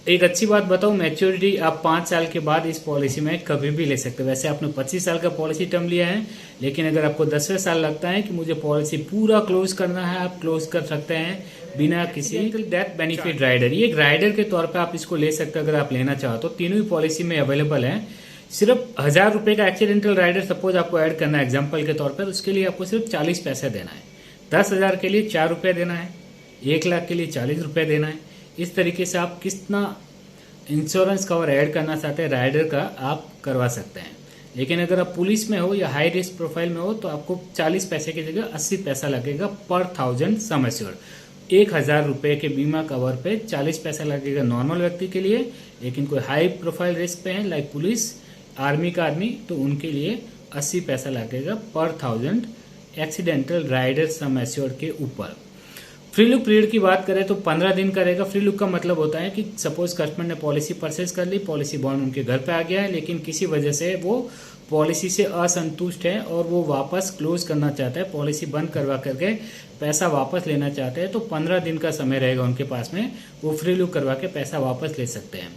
एक अच्छी बात बताऊं, मैच्योरिटी आप 5 साल के बाद इस पॉलिसी में कभी भी ले सकते हैं। वैसे आपने 25 साल का पॉलिसी टर्म लिया है, लेकिन अगर आपको 10वें साल लगता है कि मुझे पॉलिसी पूरा क्लोज करना है, आप क्लोज कर सकते हैं बिना किसी डेथ बेनिफिट राइडर। ये एक राइडर के तौर पर आप इसको ले सकते हैं अगर आप लेना चाहो तो। तीनों ही पॉलिसी में अवेलेबल है। सिर्फ 1,000 रुपये का एक्सीडेंटल राइडर सपोज आपको ऐड करना है एग्जाम्पल के तौर पर, उसके लिए आपको सिर्फ 40 पैसे देना है। 10,000 के लिए 4 रुपये देना है, 1 लाख के लिए 40 रुपये देना है। इस तरीके से आप कितना इंश्योरेंस कवर ऐड करना चाहते हैं राइडर का, आप करवा सकते हैं। लेकिन अगर आप पुलिस में हो या हाई रिस्क प्रोफाइल में हो तो आपको 40 पैसे की जगह 80 पैसा लगेगा पर 1000 सम एश्योर्ड। ₹1000 के बीमा कवर पे 40 पैसा लगेगा नॉर्मल व्यक्ति के लिए, लेकिन कोई हाई प्रोफाइल रिस्क पे है लाइक पुलिस, आर्मी का आदमी, तो उनके लिए 80 पैसा लगेगा पर 1000 एक्सीडेंटल राइडर सम एश्योर्ड के ऊपर। फ्री लुक पीरियड की बात करें तो 15 दिन का रहेगा। फ्री लुक का मतलब होता है कि सपोज कस्टमर ने पॉलिसी परचेज कर ली, पॉलिसी बॉन्ड उनके घर पे आ गया है, लेकिन किसी वजह से वो पॉलिसी से असंतुष्ट है और वो वापस क्लोज करना चाहता है, पॉलिसी बंद करवा करके पैसा वापस लेना चाहते हैं, तो 15 दिन का समय रहेगा उनके पास में, वो फ्री लुक करवा के पैसा वापस ले सकते हैं।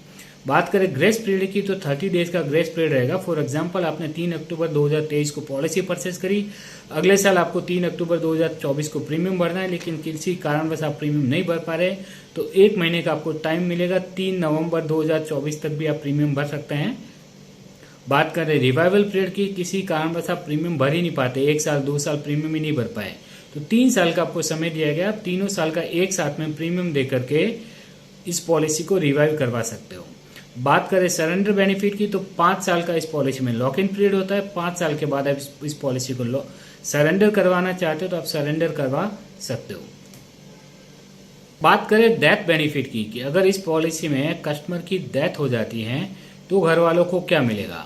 बात करें ग्रेस पीरियड की तो 30 डेज का ग्रेस पीरियड रहेगा। फॉर एग्जांपल आपने 3 अक्टूबर 2023 को पॉलिसी परचेज करी, अगले साल आपको 3 अक्टूबर 2024 को प्रीमियम भरना है, लेकिन किसी कारणवश आप प्रीमियम नहीं भर पा रहे, तो 1 महीने का आपको टाइम मिलेगा। 3 नवंबर 2024 तक भी आप प्रीमियम भर सकते हैं। बात करें रिवाइवल पीरियड की, किसी कारणवश आप प्रीमियम भर ही नहीं पाते, 1 साल 2 साल प्रीमियम ही नहीं भर पाए, तो 3 साल का आपको समय दिया गया। आप तीनों साल का एक साथ में प्रीमियम दे करके इस पॉलिसी को रिवाइव करवा सकते हो। बात करें सरेंडर बेनिफिट की तो 5 साल का इस पॉलिसी में लॉक इन पीरियड होता है। 5 साल के बाद आप इस पॉलिसी को सरेंडर करवाना चाहते हो तो आप सरेंडर करवा सकते हो। बात करें डेथ बेनिफिट की कि अगर इस पॉलिसी में कस्टमर की डेथ हो जाती है तो घर वालों को क्या मिलेगा,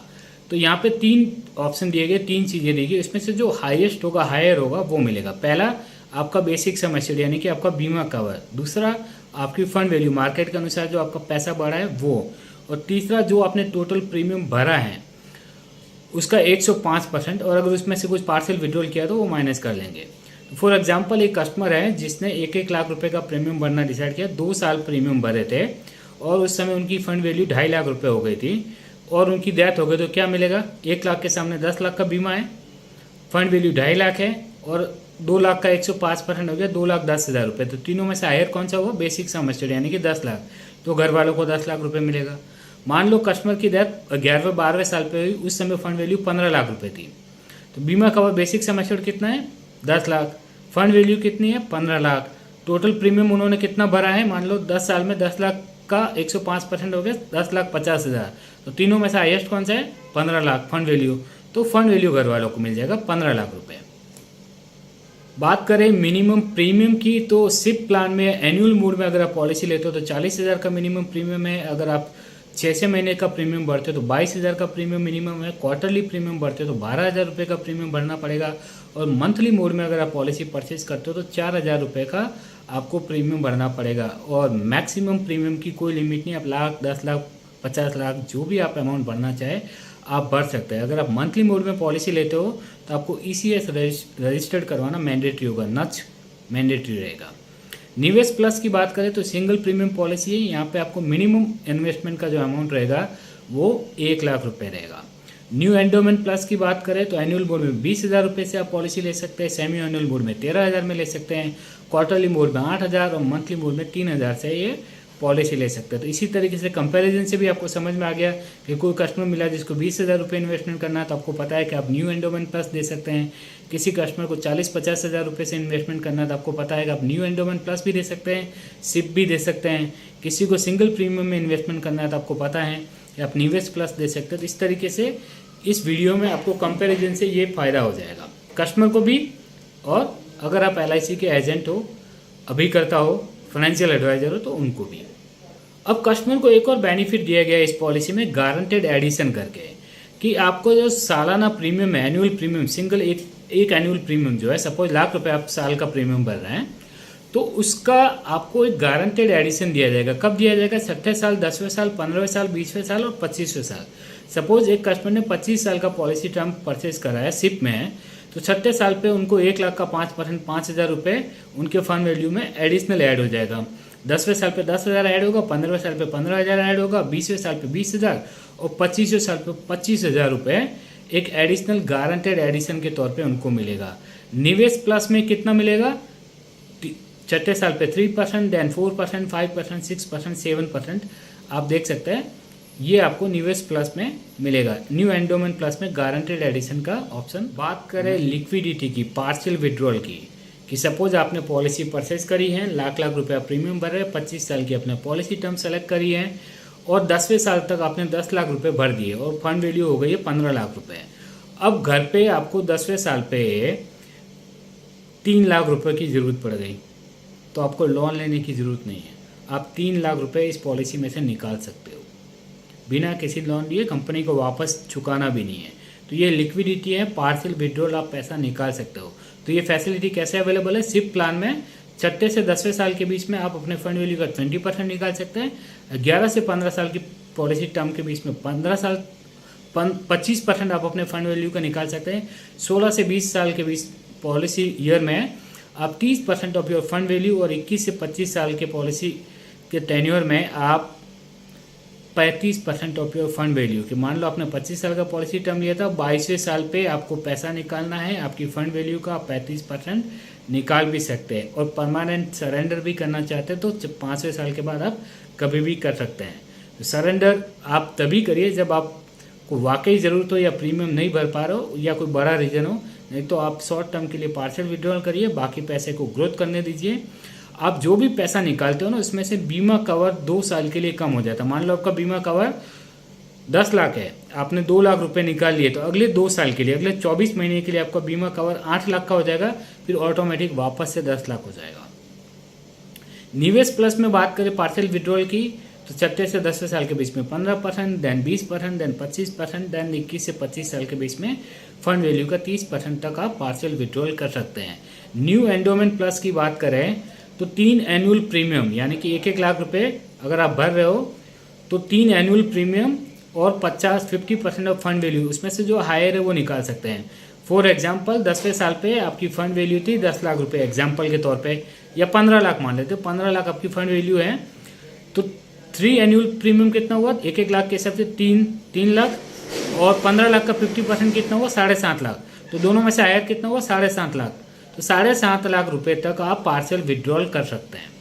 तो यहाँ पे 3 ऑप्शन दिए गए, 3 चीज़ें दी गई, इसमें से जो हाईएस्ट होगा, हायर होगा, वो मिलेगा। पहला आपका बेसिक सम एश्योर्ड यानी कि आपका बीमा कवर, दूसरा आपकी फंड वैल्यू मार्केट के अनुसार जो आपका पैसा बढ़ा है वो, और तीसरा जो आपने टोटल प्रीमियम भरा है उसका 105%, और अगर उसमें से कुछ पार्शियल विड्रॉल किया तो वो माइनस कर लेंगे। फॉर एग्जांपल एक कस्टमर है जिसने 1-1 लाख रुपए का प्रीमियम भरना डिसाइड किया, 2 साल प्रीमियम भरे थे और उस समय उनकी फंड वैल्यू 2.5 लाख रुपए हो गई थी और उनकी डेथ हो गई, तो क्या मिलेगा? 1 लाख के सामने 10 लाख का बीमा है, फंड वैल्यू 2.5 लाख है और 2 लाख का 105% हो गया 2,10,000 रुपये। तो तीनों में से हायर कौन सा हुआ? बेसिक सम एश्योर्ड यानी कि 10 लाख, तो घर वालों को 10 लाख रुपए मिलेगा। मान लो कस्टमर की डेथ 11वें-12वें साल पे हुई, उस समय फंड वैल्यू 15 लाख रुपए थी, तो बीमा कवर बेसिक सम एश्योर्ड कितना है? 10 लाख, फंड वैल्यू कितनी है? 15 लाख, टोटल प्रीमियम उन्होंने कितना भरा है? मान लो 10 साल में 10 लाख का 105% हो गया 10,50,000, तो तीनों में से हाईएस्ट कौन सा है? 15 लाख फंड वैल्यू, तो फंड वैल्यू घर वालों को मिल जाएगा 15 लाख रुपए। बात करें मिनिमम प्रीमियम की तो सिप प्लान में एनुअल मोड में अगर आप पॉलिसी लेते हो तो 40,000 का मिनिमम प्रीमियम है। अगर आप 6 महीने का प्रीमियम भरते हो तो 22,000 का प्रीमियम मिनिमम है। क्वार्टरली प्रीमियम भरते हो तो 12,000 रुपये का प्रीमियम भरना पड़ेगा, और मंथली मोड में अगर आप पॉलिसी परचेज करते हो तो 4,000 रुपये का आपको प्रीमियम भरना पड़ेगा। और मैक्सिमम प्रीमियम की कोई लिमिट नहीं, आप लाख, 10 लाख, 50 लाख जो भी आप अमाउंट भरना चाहे आप भर सकते हैं। अगर आप मंथली मोड में पॉलिसी लेते हो तो आपको ECS रजिस्टर्ड करवाना मैंडेटरी होगा, नच मैंडेटरी रहेगा। निवेश प्लस की बात करें तो सिंगल प्रीमियम पॉलिसी है, यहाँ पे आपको मिनिमम इन्वेस्टमेंट का जो अमाउंट रहेगा वो 1 लाख रुपए रहेगा। न्यू एंडोमेंट प्लस की बात करें तो एनुअल मोड में 20,000 रुपये से आप पॉलिसी ले सकते हैं, सेमी एनुअल मोड में 13,000 में ले सकते हैं, क्वार्टरली मोड में 8,000 और मंथली मोड में 3,000 से ये पॉलिसी ले सकते हैं। तो इसी तरीके से कंपैरिजन से भी आपको समझ में आ गया कि कोई कस्टमर मिला जिसको 20,000 रुपये इन्वेस्टमेंट करना है तो आपको पता है कि आप न्यू एंडोमेंट प्लस दे सकते हैं। किसी कस्टमर को 40-50 हज़ार रुपये से इन्वेस्टमेंट करना है तो आपको पता है कि आप न्यू एंडोमेंट प्लस भी दे सकते हैं, सिप भी दे सकते हैं। किसी को सिंगल प्रीमियम में इन्वेस्टमेंट करना है तो आपको पता है कि आप निवेश प्लस दे सकते हैं। तो इस तरीके से इस वीडियो में आपको कंपैरिजन से ये फ़ायदा हो जाएगा कस्टमर को भी, और अगर आप LIC के एजेंट हो, अभिकर्ता हो, फाइनेंशियल एडवाइजर हो तो उनको भी। अब कस्टमर को एक और बेनिफिट दिया गया है इस पॉलिसी में, गारंटेड एडिशन करके, कि आपको जो सालाना प्रीमियम है, एनुअल प्रीमियम, सिंगल एक एनुअल प्रीमियम जो है, सपोज लाख रुपए आप साल का प्रीमियम भर रहे हैं तो उसका आपको एक गारंटेड एडिशन दिया जाएगा। कब दिया जाएगा? 6ठे साल, 10वें साल, 15वें साल, 20वें साल और 25वें साल। सपोज एक कस्टमर ने 25 साल का पॉलिसी टर्म परचेज करा है, सिप में है, तो 6ठे साल पे उनको 1 लाख का 5% 5,000 रुपये उनके फंड वैल्यू में एडिशनल ऐड हो जाएगा। 10वें साल पे 10,000 ऐड होगा, 15वें साल पे 15,000 ऐड होगा, 20वें साल पे 20,000 और 25वें साल पे 25,000 रुपये एक एडिशनल गारंटेड एडिशन के तौर पे उनको मिलेगा। निवेश प्लस में कितना मिलेगा? 6ठे साल पे 3%, देन 4%, 5%, 6%, 7% आप देख सकते हैं, ये आपको निवेश प्लस में मिलेगा। न्यू एंडोमेंट प्लस में गारंटेड एडिशन का ऑप्शन। बात करें लिक्विडिटी की, पार्शियल विड्रॉल की, कि सपोज आपने पॉलिसी परचेज करी है, लाख रुपए प्रीमियम भर रहे हैं, 25 साल की अपने पॉलिसी टर्म सेलेक्ट करी है और 10वें साल तक आपने 10 लाख रुपए भर दिए और फंड वैल्यू हो गई है 15 लाख रुपए। अब घर पे आपको 10वें साल पे 3 लाख रुपए की ज़रूरत पड़ गई, तो आपको लोन लेने की ज़रूरत नहीं है। आप 3 लाख रुपए इस पॉलिसी में से निकाल सकते हो बिना किसी लोन लिए, कंपनी को वापस चुकाना भी नहीं है। तो ये लिक्विडिटी है, पार्शियल विड्रॉल, आप पैसा निकाल सकते हो। तो ये फैसिलिटी कैसे अवेलेबल है? सिप प्लान में छठे से 10वें साल के बीच में आप अपने फंड वैल्यू का 20% निकाल सकते हैं। 11 से 15 साल की पॉलिसी टर्म के बीच में 25% आप अपने फंड वैल्यू का निकाल सकते हैं। 16 से 20 साल के बीच पॉलिसी ईयर में आप 30% ऑफ योर फंड वैल्यू, और 21 से 25 साल के पॉलिसी के टेन्योर में आप 35% ऑफ योर फंड वैल्यू कि मान लो आपने 25 साल का पॉलिसी टर्म लिया था, 22वें साल पे आपको पैसा निकालना है, आपकी फंड वैल्यू का 35% निकाल भी सकते हैं। और परमानेंट सरेंडर भी करना चाहते हैं तो 5वें साल के बाद आप कभी भी कर सकते हैं। तो सरेंडर आप तभी करिए जब आपको वाकई ज़रूरत हो या प्रीमियम नहीं भर पा रहे हो या कोई बड़ा रीज़न हो, नहीं तो आप शॉर्ट टर्म के लिए पार्शियल विड्रॉल करिए, बाकी पैसे को ग्रोथ करने दीजिए। आप जो भी पैसा निकालते हो ना, उसमें से बीमा कवर 2 साल के लिए कम हो जाता है। मान लो आपका बीमा कवर 10 लाख है, आपने 2 लाख रुपए निकाल लिए, तो अगले 2 साल के लिए, अगले 24 महीने के लिए आपका बीमा कवर 8 लाख का हो जाएगा, फिर ऑटोमेटिक वापस से 10 लाख हो जाएगा। निवेश प्लस में बात करें पार्शियल विड्रॉल की, तो छठे से 10वें साल के बीच में 15%, देन 20%, देन 25%, देन 21 से 25 साल के बीच में फंड वैल्यू का 30% तक आप पार्शियल विड्रॉल कर सकते हैं। न्यू एंडोमेंट प्लस की बात करें तो 3 एनुअल प्रीमियम यानी कि 1-1 लाख रुपए अगर आप भर रहे हो तो 3 एनुअल प्रीमियम और 50% ऑफ फंड वैल्यू, उसमें से जो हायर है वो निकाल सकते हैं। फॉर एग्जाम्पल 10वें साल पे आपकी फंड वैल्यू थी 10 लाख रुपए एग्जाम्पल के तौर पे, या 15 लाख मान लेते हो, 15 लाख आपकी फंड वैल्यू है, तो 3 एनुअल प्रीमियम कितना हुआ? 1-1 लाख के हिसाब से 3 लाख, और 15 लाख का 50% कितना हुआ? 7.5 लाख। तो दोनों में से हायर कितना हुआ? 7.5 लाख। तो 7.5 लाख रुपए तक आप पार्शियल विड्रॉल कर सकते हैं।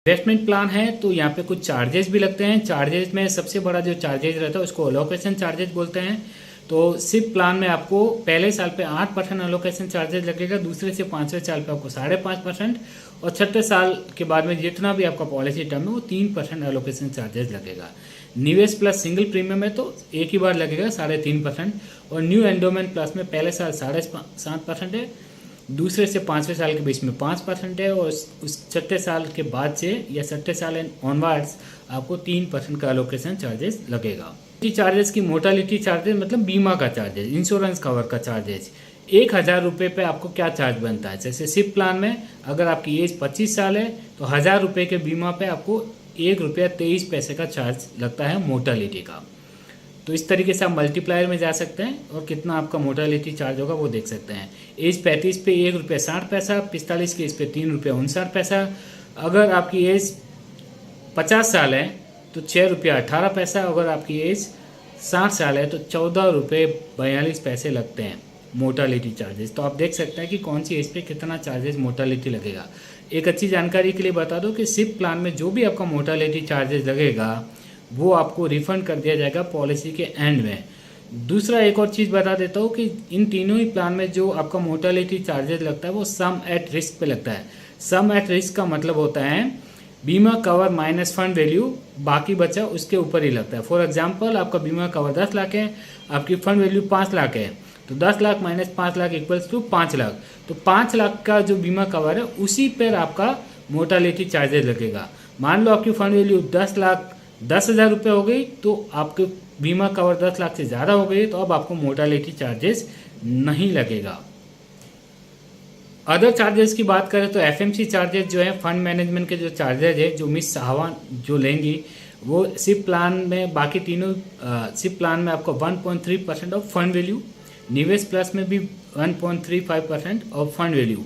इन्वेस्टमेंट प्लान है तो यहाँ पे कुछ चार्जेस भी लगते हैं। चार्जेस में सबसे बड़ा जो चार्जेस रहता है उसको अलोकेशन चार्जेस बोलते हैं। तो सिप प्लान में आपको पहले साल पे 8% अलोकेशन चार्जेस लगेगा, दूसरे से 5वें साल पे आपको 5.5%, और छठे साल के बाद में जितना भी आपका पॉलिसी टर्म है वो 3% एलोकेशन चार्जेस लगेगा। निवेश प्लस सिंगल प्रीमियम है तो एक ही बार लगेगा 3.5%, और न्यू एंडोमेंट प्लस में पहले साल 7.5% है, दूसरे से 5वें साल के बीच में 5% है, और उस छठे साल के बाद से या छठे साल एंड ऑनवर्ड्स आपको 3% का एलोकेशन चार्जेस लगेगा। चार्जेस की मोर्टेलिटी चार्जेस मतलब बीमा का चार्जेस, इंश्योरेंस कवर का चार्जेस 1,000 रुपये पे आपको क्या चार्ज बनता है। जैसे सिप प्लान में अगर आपकी एज 25 साल है तो 1,000 रुपये के बीमा पे आपको ₹1.23 का चार्ज लगता है मोर्टेलिटी का। तो इस तरीके से आप मल्टीप्लायर में जा सकते हैं और कितना आपका मोर्टेलिटी चार्ज होगा वो देख सकते हैं। एज 35 पे ₹1.60, 45 के एज पे ₹3.59। अगर आपकी एज 50 साल है तो ₹6.18, अगर आपकी एज 60 साल है तो ₹14.42 लगते हैं मोर्टेलिटी चार्जेस। तो आप देख सकते हैं कि कौन सी एज पे कितना चार्जेस मोर्टेलिटी लगेगा। एक अच्छी जानकारी के लिए बता दो कि सिप प्लान में जो भी आपका मोर्टेलिटी चार्जेस लगेगा वो आपको रिफंड कर दिया जाएगा पॉलिसी के एंड में। दूसरा एक और चीज़ बता देता हूँ कि इन तीनों ही प्लान में जो आपका मोर्टेलिटी चार्जेस लगता है वो सम एट रिस्क पे लगता है। सम एट रिस्क का मतलब होता है बीमा कवर माइनस फंड वैल्यू, बाकी बचा उसके ऊपर ही लगता है। फॉर एग्जांपल आपका बीमा कवर 10 लाख है, आपकी फंड वैल्यू 5 लाख है, तो 10 lakh minus 5 lakh equals to 5 lakh. तो 5 लाख का जो बीमा कवर है उसी पर आपका मोर्टेलिटी चार्जेस लगेगा। मान लो आपकी फंड वैल्यू 10,10,000 रुपये हो गई तो आपके बीमा कवर 10 लाख से ज़्यादा हो गई तो अब आपको मोर्टेलिटी चार्जेस नहीं लगेगा। अदर चार्जेस की बात करें तो एफएमसी चार्जेस जो है फंड मैनेजमेंट के जो चार्जेस है जो मिस साहवान जो लेंगी वो सिप प्लान में, बाकी तीनों सिप प्लान में आपको 1.3% ऑफ फंड वैल्यू, निवेश प्लस में भी 1.35% ऑफ फंड वैल्यू,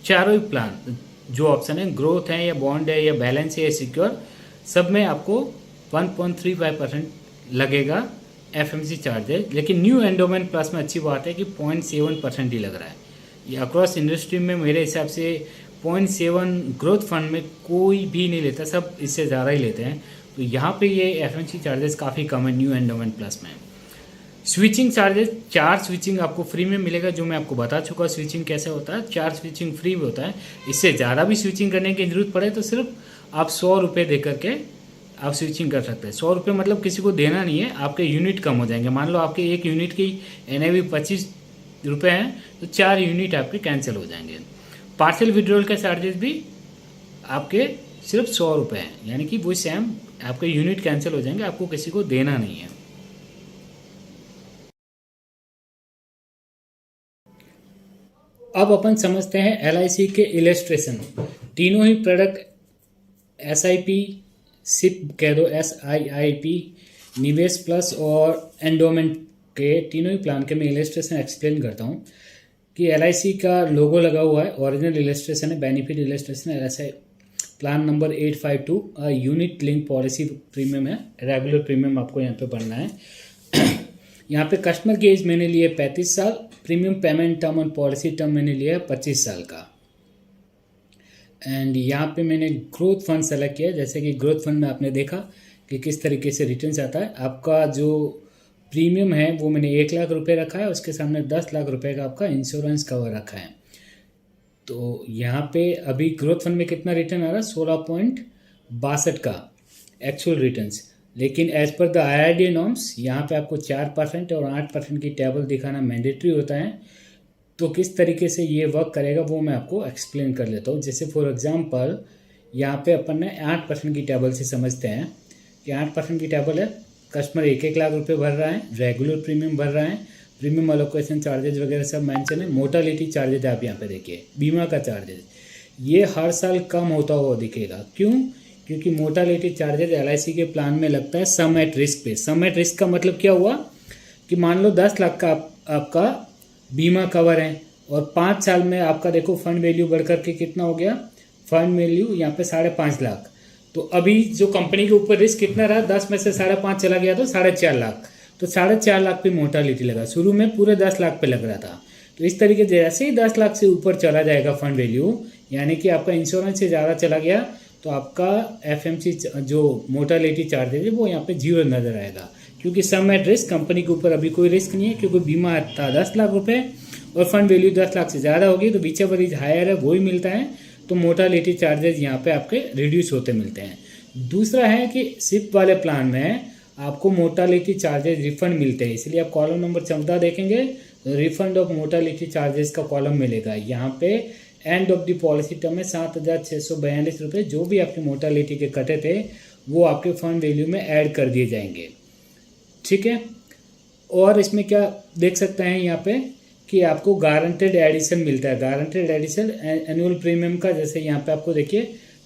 चारों ही प्लान जो ऑप्शन है ग्रोथ है या बॉन्ड है या बैलेंस है या सिक्योर, सब में आपको 1.35% लगेगा एफएमसी चार्जेस। लेकिन न्यू एंडोमेंट प्लस में अच्छी बात है कि 0.7% ही लग रहा है। ये अक्रॉस इंडस्ट्री में मेरे हिसाब से 0.7 ग्रोथ फंड में कोई भी नहीं लेता, सब इससे ज़्यादा ही लेते हैं। तो यहाँ पे ये एफएमसी चार्जेस काफ़ी कम है न्यू एंडोमेंट प्लस में। स्विचिंग चार्जेस 4 स्विचिंग आपको फ्री में मिलेगा, जो मैं आपको बता चुका स्विचिंग कैसे होता है। 4 स्विचिंग फ्री होता है। इससे ज़्यादा भी स्विचिंग करने की जरूरत पड़े तो सिर्फ आप 100 रुपये दे करके आप स्विचिंग कर सकते हैं। 100 रुपये मतलब किसी को देना नहीं है, आपके यूनिट कम हो जाएंगे। मान लो आपके एक यूनिट की NAV 25 रुपये हैं तो 4 यूनिट आपके कैंसिल हो जाएंगे। पार्शियल विड्रॉल का चार्जेस भी आपके सिर्फ 100 रुपये हैं, यानी कि वो सेम आपके यूनिट कैंसिल हो जाएंगे, आपको किसी को देना नहीं है। अब अपन समझते हैं LIC के इलस्ट्रेशन। तीनों ही प्रोडक्ट SIP, सिप कह दो, SIIP, निवेश प्लस और एंडोमेंट के तीनों ही प्लान के मैं इलस्ट्रेशन एक्सप्लेन करता हूँ कि LIC का लोगो लगा हुआ है, ओरिजिनल इलस्ट्रेशन है, benefit illustration LIC plan number 852 unit link policy premium है, रेगुलर प्रीमियम आपको यहाँ पे पढ़ना है। यहाँ पे कस्टमर की एज मैंने लिए 35 साल, प्रीमियम पेमेंट टर्म और पॉलिसी टर्म मैंने लिया है 25 साल का। एंड यहाँ पे मैंने ग्रोथ फंड सेलेक्ट किया, जैसे कि ग्रोथ फंड में आपने देखा कि किस तरीके से रिटर्न आता है। आपका जो प्रीमियम है वो मैंने 1 लाख रुपए रखा है, उसके सामने 10 लाख रुपए का आपका इंश्योरेंस कवर रखा है। तो यहाँ पे अभी ग्रोथ फंड में कितना रिटर्न आ रहा है, 16.62 का एक्चुअल रिटर्न्स। लेकिन as per the IRDA norms यहाँ पे आपको 4% और 8% की टेबल दिखाना मैंडेटरी होता है। तो किस तरीके से ये वर्क करेगा वो मैं आपको एक्सप्लेन कर लेता हूँ। जैसे फॉर एग्जांपल यहाँ पे अपन ने 8% की टेबल से समझते हैं कि 8% की टेबल है, कस्टमर 1-1 लाख रुपए भर रहा है, रेगुलर प्रीमियम भर रहा है, प्रीमियम अलोकेशन चार्जेज वगैरह सब मेंशन है, मोर्टेलिटी चार्जेज आप यहाँ पे देखिए, बीमा का चार्जेज ये हर साल कम होता हुआ दिखेगा। क्यों? क्योंकि मोर्टेलिटी चार्जेज LIC के प्लान में लगता है सम एट रिस्क पे। सम एट रिस्क का मतलब क्या हुआ कि मान लो 10 लाख का आपका बीमा कवर है और 5 साल में आपका देखो फंड वैल्यू बढ़ करके कितना हो गया, फंड वैल्यू यहाँ पे 5.5 लाख। तो अभी जो कंपनी के ऊपर रिस्क कितना रहा, 10 में से 5.5 चला गया तो 4.5 लाख। तो 4.5 लाख पे मोर्टेलिटी लगा, शुरू में पूरे 10 लाख पे लग रहा था। तो इस तरीके से जैसे ही 10 लाख से ऊपर चला जाएगा फंड वैल्यू, यानी कि आपका इंश्योरेंस से ज़्यादा चला गया, तो आपका FMC जो मोर्टेलिटी चार्जेज है वो यहाँ पे 0 नजर आएगा। क्योंकि सम एट रिस्क, कंपनी के ऊपर अभी कोई रिस्क नहीं है, क्योंकि बीमा था 10 लाख रुपए और फंड वैल्यू 10 लाख से ज़्यादा होगी, तो विच एवर इज हायर है वही मिलता है। तो मोर्टेलिटी चार्जेज यहाँ पे आपके रिड्यूस होते मिलते हैं। दूसरा है कि सिप वाले प्लान में आपको मोर्टेलिटी चार्जेज रिफंड मिलते हैं, इसलिए आप कॉलम नंबर 14 देखेंगे तो रिफंड ऑफ मोर्टेलिटी चार्जेस का कॉलम मिलेगा। यहाँ पे and of the policy term में 7,642 रुपये जो भी आपके मोर्टेलिटी के कटे थे वो आपके फंड वैल्यू में ऐड कर दिए जाएंगे। ठीक है। और इसमें क्या देख सकते हैं यहाँ पे कि आपको गारंटेड एडिशन मिलता है। गारंटेड एडिशन एनुअल प्रीमियम का, जैसे यहाँ पे आपको देखिए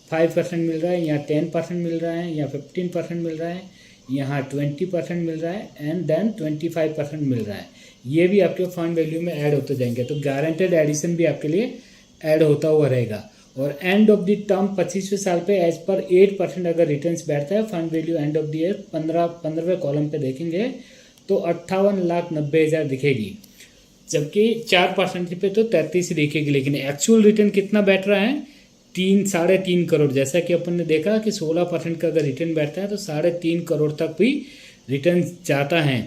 5% मिल रहा है, यहाँ 10% मिल रहा है, यहाँ 15% मिल रहा है, यहाँ 20% मिल रहा है एंड देन 25% मिल रहा है। ये भी आपके फंड वैल्यू में ऐड होते जाएंगे। तो गारंटेड एडिशन भी आपके लिए ऐड होता हुआ रहेगा। और एंड ऑफ द टर्म 25वें साल पे एज पर 8% अगर रिटर्न्स बैठता है, fund value end of the year 15वें कॉलम पे देखेंगे तो 58,90,000 दिखेगी, जबकि 4% पे तो 33 दिखेगी। लेकिन एक्चुअल रिटर्न कितना बैठ रहा है, 3-3.5 करोड़। जैसा कि अपन ने देखा कि 16% का अगर रिटर्न बैठता है तो 3.5 करोड़ तक भी रिटर्न जाता है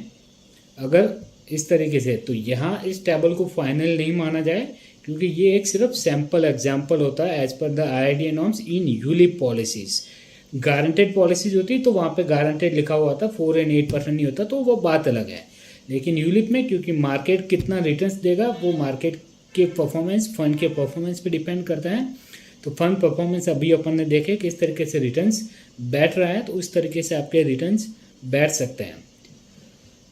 अगर इस तरीके से। तो यहाँ इस टेबल को फाइनल नहीं माना जाए, क्योंकि ये एक सिर्फ सैम्पल एग्जाम्पल होता है as per the IRDA norms in ULIP policies. Guaranteed policies होती तो वहाँ पे गारंटेड लिखा हुआ था, 4 और 8% नहीं होता, तो वो बात अलग है। लेकिन यूलिप में क्योंकि मार्केट कितना रिटर्न्स देगा वो मार्केट के परफॉर्मेंस, फंड के परफॉर्मेंस पे डिपेंड करता है। तो फंड परफॉर्मेंस अभी अपन ने देखे किस तरीके से रिटर्न्स बैठ रहा है, तो उस तरीके से आपके रिटर्न्स बैठ सकते हैं।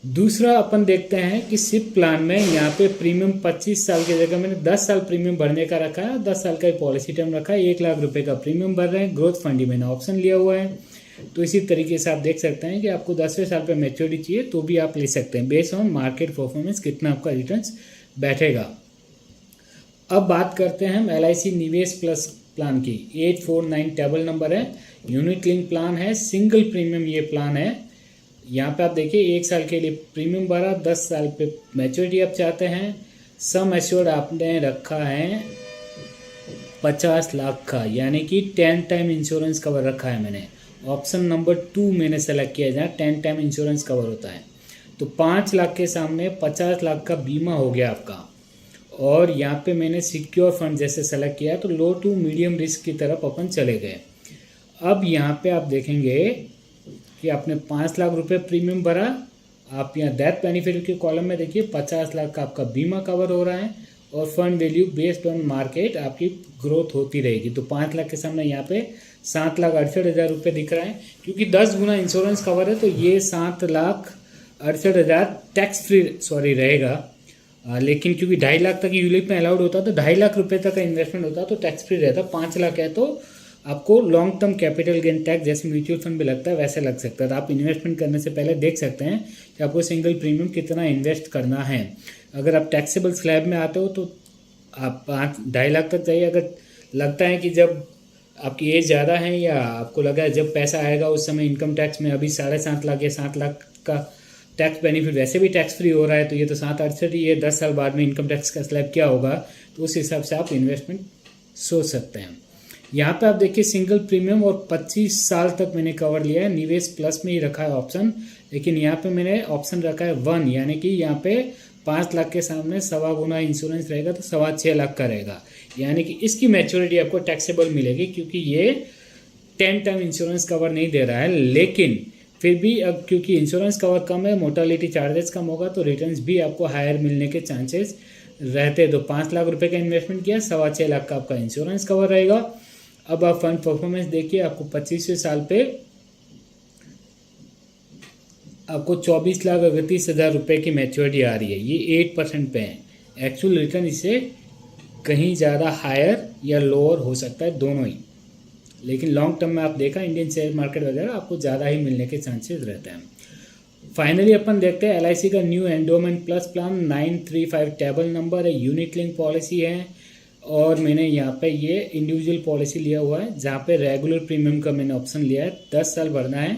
दूसरा अपन देखते हैं कि सिप प्लान में यहाँ पे प्रीमियम 25 साल की जगह मैंने 10 साल प्रीमियम भरने का रखा है, 10 साल का पॉलिसी टर्म रखा है, 1 लाख रुपए का प्रीमियम भर रहे हैं। ग्रोथ फंड ही मैंने ऑप्शन लिया हुआ है। तो इसी तरीके से आप देख सकते हैं कि आपको 10वें साल पे मैच्योरिटी चाहिए तो भी आप ले सकते हैं, बेस्ड ऑन मार्केट परफॉर्मेंस कितना आपका रिटर्न्स बैठेगा। अब बात करते हैं हम LIC निवेश प्लस प्लान की। 849 टेबल नंबर है, यूनिट लिंक प्लान है, सिंगल प्रीमियम ये प्लान है। यहाँ पे आप देखिए 1 साल के लिए प्रीमियम भरा, 10 साल पे मैच्योरिटी आप चाहते हैं। सम एश्योर्ड आपने रखा है 50 लाख का, यानी कि 10 टाइम इंश्योरेंस कवर रखा है मैंने। ऑप्शन नंबर 2 मैंने सेलेक्ट किया जहाँ 10 टाइम इंश्योरेंस कवर होता है। तो 5 लाख के सामने 50 लाख का बीमा हो गया आपका। और यहाँ पे मैंने सिक्योर फंड जैसे सेलेक्ट किया तो लो टू मीडियम रिस्क की तरफ अपन चले गए। अब यहाँ पे आप देखेंगे कि आपने 5 लाख रुपए प्रीमियम भरा, आप यहाँ डेथ बेनिफिट के कॉलम में देखिए 50 लाख का आपका बीमा कवर हो रहा है और fund value based on market आपकी ग्रोथ होती रहेगी। तो 5 लाख के सामने यहाँ पे 7,68,000 रुपये दिख रहा है, क्योंकि 10 गुना इंश्योरेंस कवर है तो ये 7,68,000 टैक्स फ्री रहेगा। लेकिन क्योंकि 2.5 लाख तक यूलिप में अलाउड होता है तो 2.5 लाख रुपए तक का इन्वेस्टमेंट होता है तो टैक्स फ्री रहता है। 5 लाख है तो आपको long term capital gain tax जैसे म्यूचुअल फंड में लगता है वैसे लग सकता है। तो आप इन्वेस्टमेंट करने से पहले देख सकते हैं कि आपको सिंगल प्रीमियम कितना इन्वेस्ट करना है। अगर आप टैक्सेबल स्लैब में आते हो तो आप 2.5 लाख तक चाहिए। अगर लगता है कि जब आपकी एज ज़्यादा है या आपको लगा है जब पैसा आएगा उस समय इनकम टैक्स में अभी 7.5 लाख या 7 लाख का टैक्स बेनिफिट वैसे भी टैक्स फ्री हो रहा है तो ये तो 7.68 ही है, 10 साल बाद में इनकम टैक्स का स्लैब क्या होगा, तो उस हिसाब से आप इन्वेस्टमेंट सोच सकते हैं। यहाँ पे आप देखिए सिंगल प्रीमियम और 25 साल तक मैंने कवर लिया है। निवेश प्लस में ही रखा है ऑप्शन, लेकिन यहाँ पे मैंने ऑप्शन रखा है 1, यानी कि यहाँ पे 5 लाख के सामने 1.25 गुना इंश्योरेंस रहेगा तो 6.25 लाख का रहेगा, यानी कि इसकी मैच्योरिटी आपको टैक्सेबल मिलेगी क्योंकि ये 10 टर्म इंश्योरेंस कवर नहीं दे रहा है। लेकिन फिर भी अब क्योंकि इंश्योरेंस कवर कम है, मोर्टालिटी चार्जेस कम होगा तो रिटर्न्स भी आपको हायर मिलने के चांसेस रहते हैं। तो 5 लाख रुपए का इन्वेस्टमेंट किया, 6.25 लाख का आपका इंश्योरेंस कवर रहेगा। अब आप फंड परफॉर्मेंस देखिए, आपको 25वें साल पे आपको 24,38,000 रुपये की मैच्योरिटी आ रही है। ये 8% पे है। एक्चुअल रिटर्न इससे कहीं ज़्यादा हायर या लोअर हो सकता है, दोनों ही। लेकिन लॉन्ग टर्म में आप देखा इंडियन शेयर मार्केट वगैरह आपको ज़्यादा ही मिलने के चांसेस रहते हैं। फाइनली अपन देखते हैं LIC का new endowment plus plan 935 table number है, यूनिट लिंक पॉलिसी है और मैंने यहाँ पे ये इंडिविजुअल पॉलिसी लिया हुआ है जहाँ पे रेगुलर प्रीमियम का मैंने ऑप्शन लिया है। 10 साल भरना है,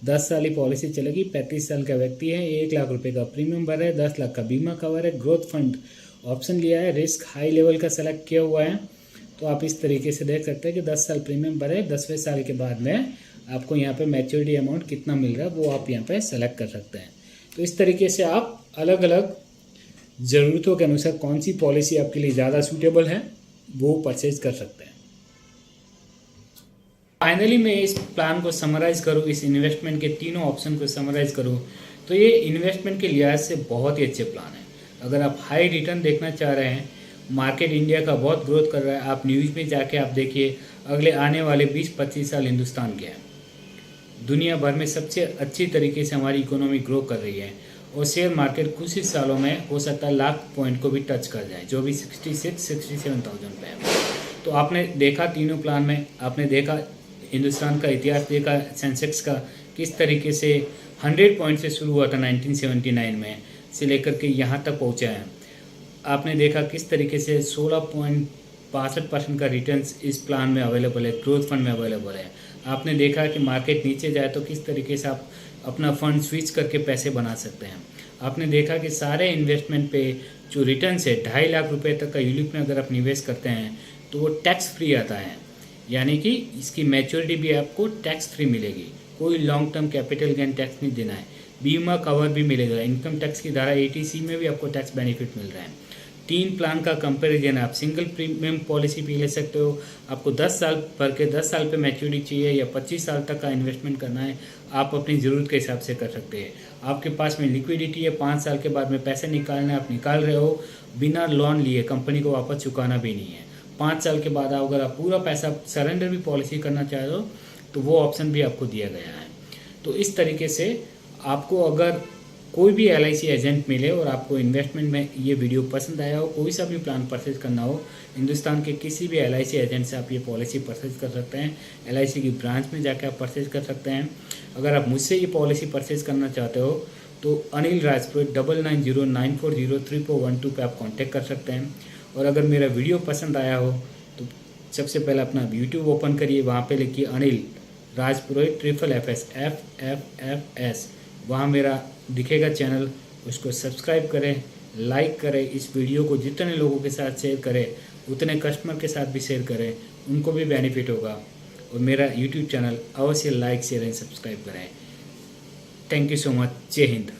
10 साल ही पॉलिसी चलेगी। 35 साल का व्यक्ति है, 1 लाख रुपए का प्रीमियम भर है, 10 लाख का बीमा कवर है। ग्रोथ फंड ऑप्शन लिया है, रिस्क हाई लेवल का सेलेक्ट किया हुआ है। तो आप इस तरीके से देख सकते हैं कि 10 साल प्रीमियम भरे, 10वें साल के बाद में आपको यहाँ पे मैच्योरिटी अमाउंट कितना मिल रहा है वो आप यहाँ पे सेलेक्ट कर सकते हैं। तो इस तरीके से आप अलग अलग ज़रूरतों के अनुसार कौन सी पॉलिसी आपके लिए ज़्यादा सूटेबल है वो परचेज कर सकते हैं। फाइनली मैं इस प्लान को समराइज़ करूँ, इस इन्वेस्टमेंट के तीनों ऑप्शन को समराइज़ करूँ तो ये इन्वेस्टमेंट के लिहाज से बहुत ही अच्छे प्लान है। अगर आप हाई रिटर्न देखना चाह रहे हैं, मार्केट इंडिया का बहुत ग्रोथ कर रहा है, आप न्यूज़ में जाके आप देखिए अगले आने वाले 20-25 साल हिंदुस्तान के हैं। दुनिया भर में सबसे अच्छी तरीके से हमारी इकोनॉमी ग्रो कर रही है और शेयर मार्केट कुछ ही सालों में हो सकता है लाख पॉइंट को भी टच कर जाए, जो भी 66-67,000 पे है। तो आपने देखा तीनों प्लान में, आपने देखा हिंदुस्तान का इतिहास देखा, सेंसेक्स का किस तरीके से 100 पॉइंट से शुरू हुआ था 1979 में से लेकर के यहाँ तक पहुँचा है। आपने देखा किस तरीके से 16.62% का रिटर्न्स इस प्लान में अवेलेबल है, ग्रोथ फंड में अवेलेबल है। आपने देखा कि मार्केट नीचे जाए तो किस तरीके से आप अपना फंड स्विच करके पैसे बना सकते हैं। आपने देखा कि सारे इन्वेस्टमेंट पे जो रिटर्न्स है 2.5 लाख रुपए तक का यूलिप में अगर आप निवेश करते हैं तो वो टैक्स फ्री आता है, यानी कि इसकी मैच्योरिटी भी आपको टैक्स फ्री मिलेगी। कोई long term capital gain tax नहीं देना है, बीमा कवर भी मिलेगा, इनकम टैक्स की धारा 80C में भी आपको टैक्स बेनिफिट मिल रहा है। 3 प्लान का कंपैरिजन आप सिंगल प्रीमियम पॉलिसी भी ले सकते हो। आपको 10 साल भर के 10 साल पे मैच्योरिटी चाहिए या 25 साल तक का इन्वेस्टमेंट करना है, आप अपनी ज़रूरत के हिसाब से कर सकते हैं। आपके पास में लिक्विडिटी है, 5 साल के बाद में पैसे निकालना है, आप निकाल रहे हो बिना लोन लिए, कंपनी को वापस चुकाना भी नहीं है। 5 साल के बाद अगर आप पूरा पैसा सरेंडर भी पॉलिसी करना चाह रहे हो तो वो ऑप्शन भी आपको दिया गया है। तो इस तरीके से आपको अगर कोई भी LIC एजेंट मिले और आपको इन्वेस्टमेंट में ये वीडियो पसंद आया हो, कोई सा भी प्लान परचेज करना हो, हिंदुस्तान के किसी भी LIC एजेंट से आप ये पॉलिसी परचेज कर सकते हैं। LIC की ब्रांच में जाकर आप परचेज कर सकते हैं। अगर आप मुझसे ये पॉलिसी परचेज करना चाहते हो तो अनिल राजपुरोहित 9909403412 पे आप कॉन्टैक्ट कर सकते हैं। और अगर मेरा वीडियो पसंद आया हो तो सबसे पहले अपना यूट्यूब ओपन करिए, वहाँ पे लिखिए अनिल राजपुरोहित FFFS, वहाँ मेरा दिखेगा चैनल, उसको सब्सक्राइब करें, लाइक करें, इस वीडियो को जितने लोगों के साथ शेयर करें उतने कस्टमर के साथ भी शेयर करें, उनको भी बेनिफिट होगा। और मेरा यूट्यूब चैनल अवश्य लाइक शेयर एंड सब्सक्राइब करें। Thank you so much. जय हिंद।